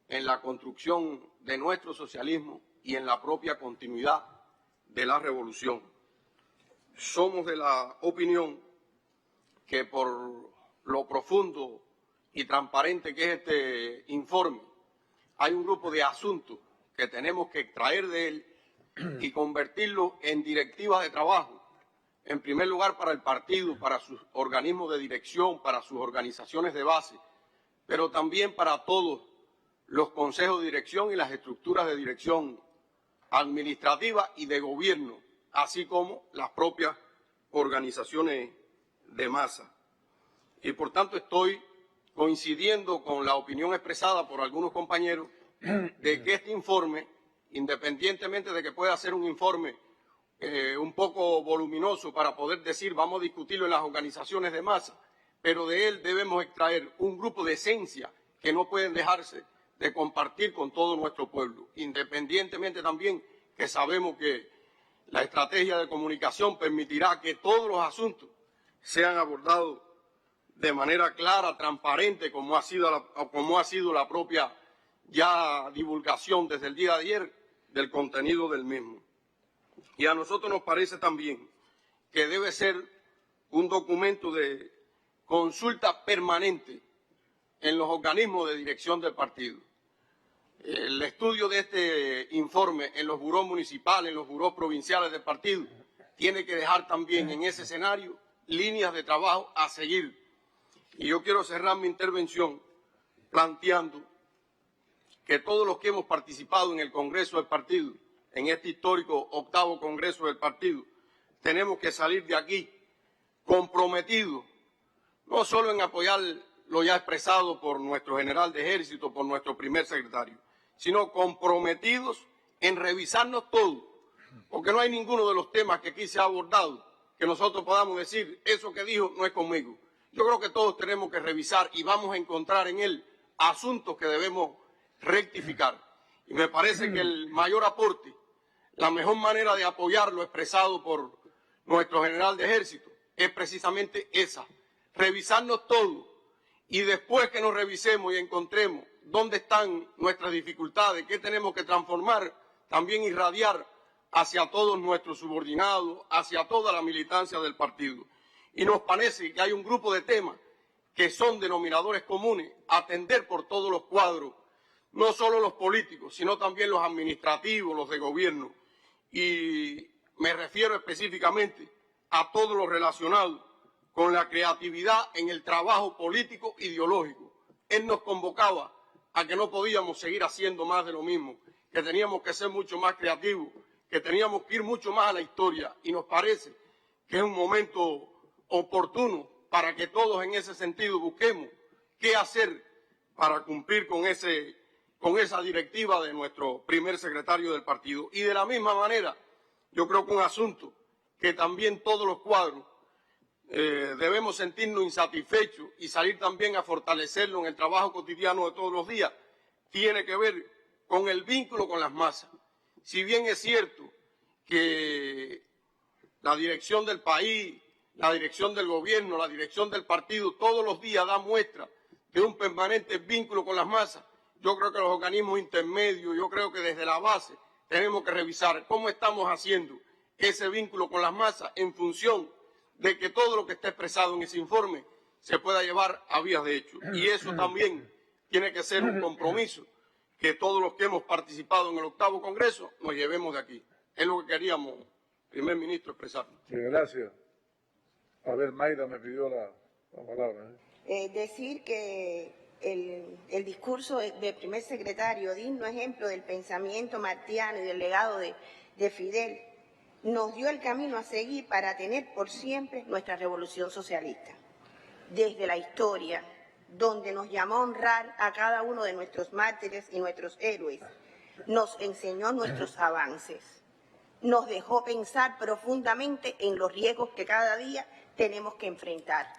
en la construcción de nuestro socialismo y en la propia continuidad de la revolución. Somos de la opinión que por lo profundo y transparente que es este informe, hay un grupo de asuntos que tenemos que extraer de él y convertirlo en directivas de trabajo, en primer lugar para el partido, para sus organismos de dirección, para sus organizaciones de base, pero también para todos los consejos de dirección y las estructuras de dirección administrativa y de gobierno, así como las propias organizaciones de masa. Y por tanto estoy coincidiendo con la opinión expresada por algunos compañeros de que este informe, independientemente de que pueda ser un informe un poco voluminoso para poder decir vamos a discutirlo en las organizaciones de masa, pero de él debemos extraer un grupo de esencia que no pueden dejarse de compartir con todo nuestro pueblo, independientemente también que sabemos que la estrategia de comunicación permitirá que todos los asuntos sean abordados de manera clara, transparente, como ha sido la propia ya divulgación desde el día de ayer del contenido del mismo. Y a nosotros nos parece también que debe ser un documento de consulta permanente en los organismos de dirección del partido. El estudio de este informe en los burós municipales, en los burós provinciales del partido, tiene que dejar también en ese escenario líneas de trabajo a seguir. Y yo quiero cerrar mi intervención planteando que todos los que hemos participado en el Congreso del Partido, en este histórico 8º Congreso del Partido, tenemos que salir de aquí comprometidos, no solo en apoyar lo ya expresado por nuestro general de ejército, por nuestro primer secretario, sino comprometidos en revisarnos todo, porque no hay ninguno de los temas que aquí se ha abordado que nosotros podamos decir, eso que dijo no es conmigo. Yo creo que todos tenemos que revisar y vamos a encontrar en él asuntos que debemos rectificar. Y me parece que el mayor aporte, la mejor manera de apoyar lo expresado por nuestro general de ejército es precisamente esa, revisarnos todo y después que nos revisemos y encontremos dónde están nuestras dificultades, qué tenemos que transformar, también irradiar hacia todos nuestros subordinados, hacia toda la militancia del partido. Y nos parece que hay un grupo de temas que son denominadores comunes, atender por todos los cuadros, no solo los políticos, sino también los administrativos, los de gobierno. Y me refiero específicamente a todo lo relacionado con la creatividad en el trabajo político ideológico. Él nos convocaba a que no podíamos seguir haciendo más de lo mismo, que teníamos que ser mucho más creativos, que teníamos que ir mucho más a la historia. Y nos parece que es un momento oportuno para que todos en ese sentido busquemos qué hacer para cumplir con esa directiva de nuestro primer secretario del partido. Y de la misma manera, yo creo que un asunto que también todos los cuadros debemos sentirnos insatisfechos y salir también a fortalecerlo en el trabajo cotidiano de todos los días, tiene que ver con el vínculo con las masas. Si bien es cierto que la dirección del país, la dirección del gobierno, la dirección del partido, todos los días da muestra de un permanente vínculo con las masas, yo creo que los organismos intermedios, yo creo que desde la base tenemos que revisar cómo estamos haciendo ese vínculo con las masas en función de que todo lo que está expresado en ese informe se pueda llevar a vías de hecho. Y eso también tiene que ser un compromiso que todos los que hemos participado en el 8º Congreso nos llevemos de aquí. Es lo que queríamos, primer ministro, expresar. Sí, gracias. A ver, Mayra me pidió la palabra. Decir que el discurso del primer secretario, digno ejemplo del pensamiento martiano y del legado de Fidel, nos dio el camino a seguir para tener por siempre nuestra revolución socialista. Desde la historia, donde nos llamó a honrar a cada uno de nuestros mártires y nuestros héroes, nos enseñó nuestros avances, nos dejó pensar profundamente en los riesgos que cada día tenemos que enfrentar.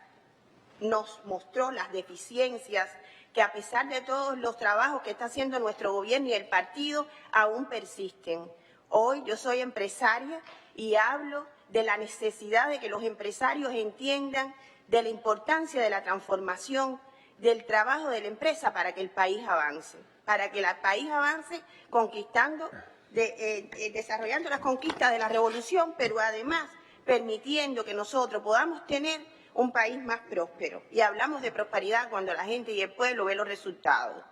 Nos mostró las deficiencias que a pesar de todos los trabajos que está haciendo nuestro gobierno y el partido, aún persisten. Hoy yo soy empresaria y hablo de la necesidad de que los empresarios entiendan de la importancia de la transformación del trabajo de la empresa para que el país avance, conquistando, desarrollando las conquistas de la revolución, pero además permitiendo que nosotros podamos tener un país más próspero. Y hablamos de prosperidad cuando la gente y el pueblo ve los resultados.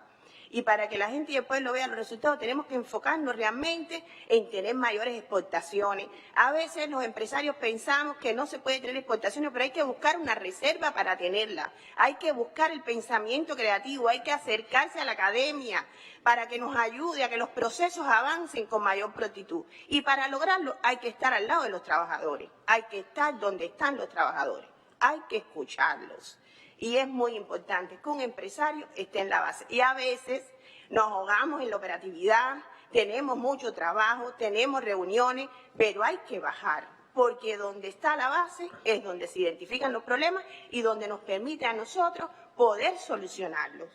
Y para que la gente y el pueblo vean los resultados tenemos que enfocarnos realmente en tener mayores exportaciones. A veces los empresarios pensamos que no se puede tener exportaciones, pero hay que buscar una reserva para tenerla. Hay que buscar el pensamiento creativo, hay que acercarse a la academia para que nos ayude a que los procesos avancen con mayor prontitud. Y para lograrlo hay que estar al lado de los trabajadores, hay que estar donde están los trabajadores, hay que escucharlos. Y es muy importante que un empresario esté en la base. Y a veces nos ahogamos en la operatividad, tenemos mucho trabajo, tenemos reuniones, pero hay que bajar, porque donde está la base es donde se identifican los problemas y donde nos permite a nosotros poder solucionarlos.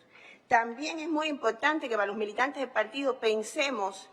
También es muy importante que para los militantes del partido pensemos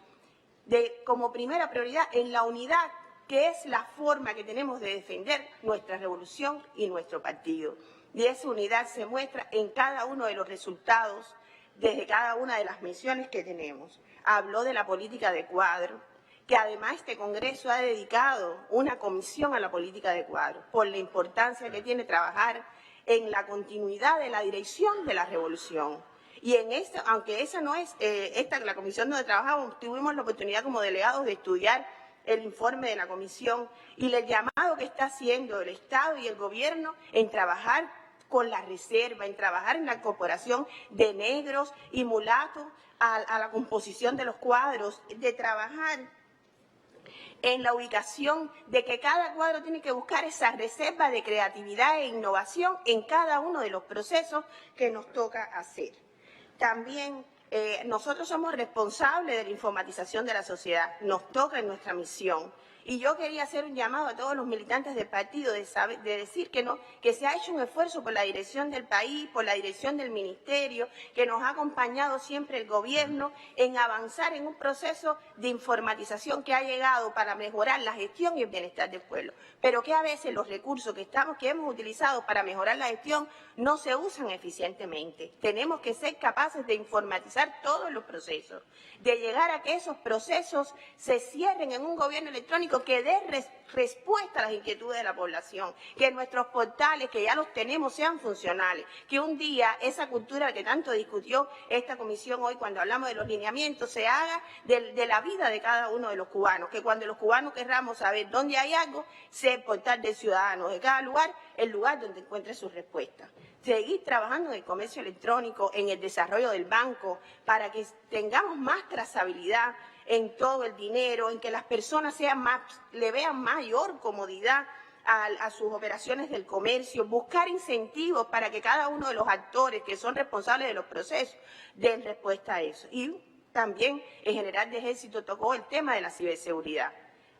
como primera prioridad en la unidad, que es la forma que tenemos de defender nuestra revolución y nuestro partido. Y esa unidad se muestra en cada uno de los resultados, desde cada una de las misiones que tenemos. Habló de la política de cuadro, que además este Congreso ha dedicado una comisión a la política de cuadro, por la importancia que tiene trabajar en la continuidad de la dirección de la revolución. Y en esto, aunque esa no es la comisión donde trabajamos, tuvimos la oportunidad como delegados de estudiar el informe de la comisión y el llamado que está haciendo el Estado y el Gobierno en trabajar con la reserva, en trabajar en la incorporación de negros y mulatos a la composición de los cuadros, de trabajar en la ubicación, de que cada cuadro tiene que buscar esa reserva de creatividad e innovación en cada uno de los procesos que nos toca hacer. También nosotros somos responsables de la informatización de la sociedad, nos toca en nuestra misión. Y yo quería hacer un llamado a todos los militantes del partido de decir que se ha hecho un esfuerzo por la dirección del país, por la dirección del ministerio, que nos ha acompañado siempre el gobierno en avanzar en un proceso de informatización que ha llegado para mejorar la gestión y el bienestar del pueblo. Pero que a veces los recursos que hemos utilizado para mejorar la gestión no se usan eficientemente. Tenemos que ser capaces de informatizar todos los procesos, de llegar a que esos procesos se cierren en un gobierno electrónico que dé respuesta a las inquietudes de la población, que nuestros portales, que ya los tenemos, sean funcionales, que un día esa cultura que tanto discutió esta comisión hoy cuando hablamos de los lineamientos se haga de la vida de cada uno de los cubanos, que cuando los cubanos querramos saber dónde hay algo, sea el portal del ciudadano de cada lugar, el lugar donde encuentre sus respuestas. Seguir trabajando en el comercio electrónico, en el desarrollo del banco, para que tengamos más trazabilidad en todo el dinero, en que las personas le vean mayor comodidad a sus operaciones del comercio, buscar incentivos para que cada uno de los actores que son responsables de los procesos den respuesta a eso. Y también el general de Ejército tocó el tema de la ciberseguridad.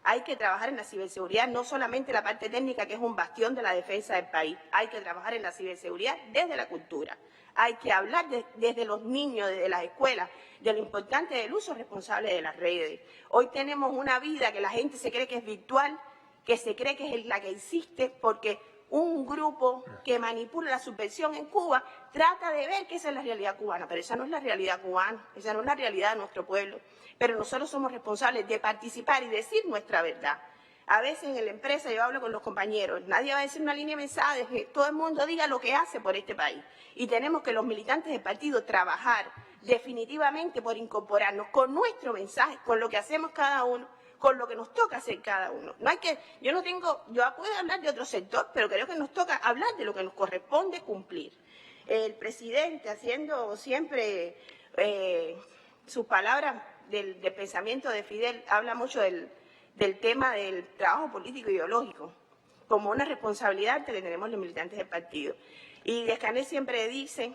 Hay que trabajar en la ciberseguridad, no solamente la parte técnica, que es un bastión de la defensa del país. Hay que trabajar en la ciberseguridad desde la cultura. Hay que hablar desde los niños, desde las escuelas, de lo importante del uso responsable de las redes. Hoy tenemos una vida que la gente se cree que es virtual, que se cree que es la que existe, porque un grupo que manipula la subversión en Cuba trata de ver que esa es la realidad cubana, pero esa no es la realidad cubana, esa no es la realidad de nuestro pueblo. Pero nosotros somos responsables de participar y decir nuestra verdad. A veces en la empresa yo hablo con los compañeros, nadie va a decir una línea de mensajes, que todo el mundo diga lo que hace por este país. Y tenemos que los militantes del partido trabajar definitivamente por incorporarnos con nuestro mensaje, con lo que hacemos cada uno, con lo que nos toca hacer cada uno. Yo puedo hablar de otro sector, pero creo que nos toca hablar de lo que nos corresponde cumplir. El presidente, haciendo siempre sus palabras del pensamiento de Fidel, habla mucho del tema del trabajo político ideológico, como una responsabilidad que tenemos los militantes del partido. Y Descanés siempre dice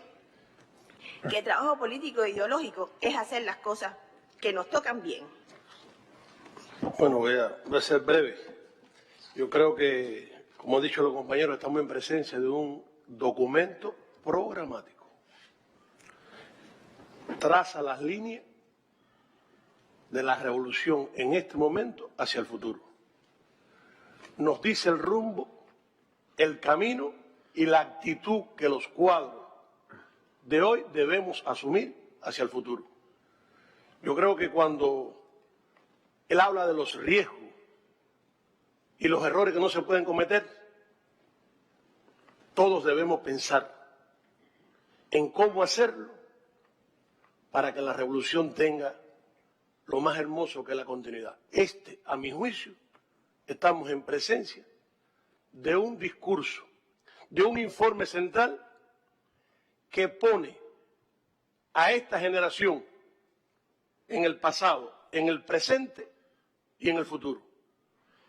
que el trabajo político ideológico es hacer las cosas que nos tocan bien. Bueno, voy a ser breve. Yo creo que, como han dicho los compañeros, estamos en presencia de un documento programático. Traza las líneas de la revolución en este momento hacia el futuro. Nos dice el rumbo, el camino y la actitud que los cuadros de hoy debemos asumir hacia el futuro. Yo creo que cuando él habla de los riesgos y los errores que no se pueden cometer, todos debemos pensar en cómo hacerlo para que la revolución tenga lo más hermoso que es la continuidad. A mi juicio, estamos en presencia de un discurso, de un informe central que pone a esta generación en el pasado, en el presente y en el futuro.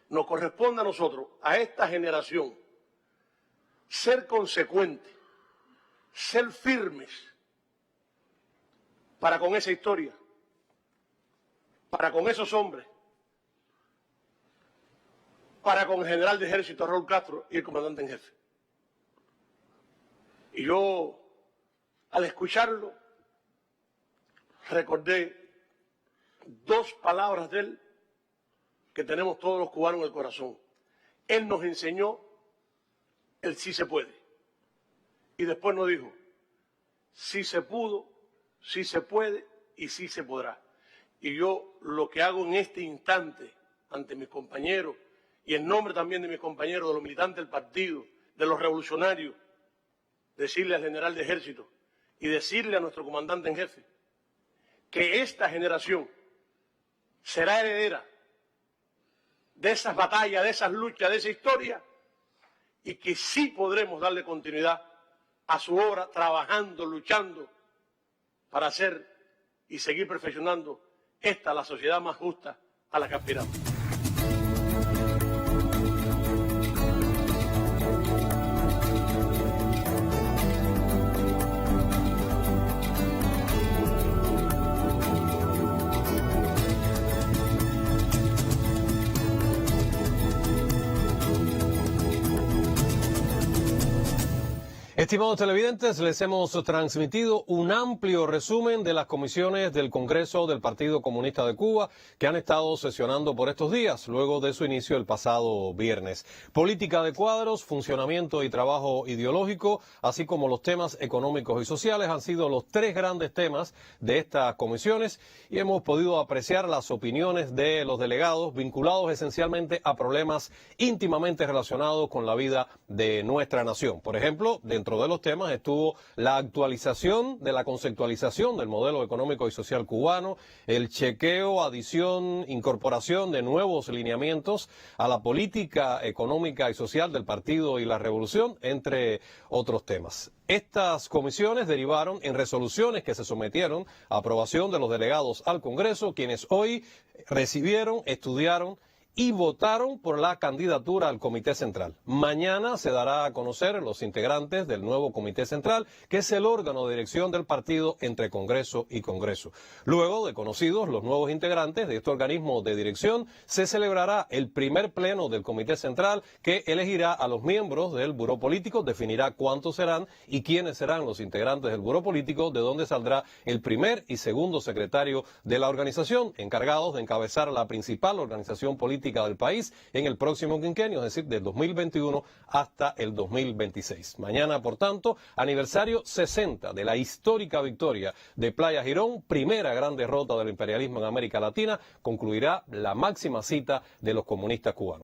Nos corresponde a nosotros, a esta generación, ser consecuentes, ser firmes para con esa historia, para con esos hombres, para con el general de ejército Raúl Castro y el comandante en jefe. Y yo, al escucharlo, recordé dos palabras de él que tenemos todos los cubanos en el corazón. Él nos enseñó el sí se puede. Y después nos dijo, sí se pudo, sí se puede y sí se podrá. Y yo lo que hago en este instante ante mis compañeros y en nombre también de mis compañeros, de los militantes del partido, de los revolucionarios, decirle al general de ejército y decirle a nuestro comandante en jefe que esta generación será heredera de esas batallas, de esas luchas, de esa historia, y que sí podremos darle continuidad a su obra, trabajando, luchando para hacer y seguir perfeccionando la sociedad más justa a la que aspiramos. Estimados televidentes, les hemos transmitido un amplio resumen de las comisiones del Congreso del Partido Comunista de Cuba que han estado sesionando por estos días, luego de su inicio el pasado viernes. Política de cuadros, funcionamiento y trabajo ideológico, así como los temas económicos y sociales han sido los tres grandes temas de estas comisiones y hemos podido apreciar las opiniones de los delegados vinculados esencialmente a problemas íntimamente relacionados con la vida de nuestra nación. Por ejemplo, dentro de los temas estuvo la actualización de la conceptualización del modelo económico y social cubano, el chequeo, adición, incorporación de nuevos lineamientos a la política económica y social del partido y la revolución, entre otros temas. Estas comisiones derivaron en resoluciones que se sometieron a aprobación de los delegados al Congreso, quienes hoy recibieron, estudiaron y votaron por la candidatura al Comité Central. Mañana se dará a conocer los integrantes del nuevo Comité Central, que es el órgano de dirección del partido entre Congreso y Congreso. Luego de conocidos los nuevos integrantes de este organismo de dirección, se celebrará el primer pleno del Comité Central, que elegirá a los miembros del Buró Político, definirá cuántos serán y quiénes serán los integrantes del Buró Político, de donde saldrá el primer y segundo secretario de la organización, encargados de encabezar la principal organización política del país en el próximo quinquenio, es decir, del 2021 hasta el 2026. Mañana, por tanto, aniversario 60 de la histórica victoria de Playa Girón, primera gran derrota del imperialismo en América Latina, concluirá la máxima cita de los comunistas cubanos.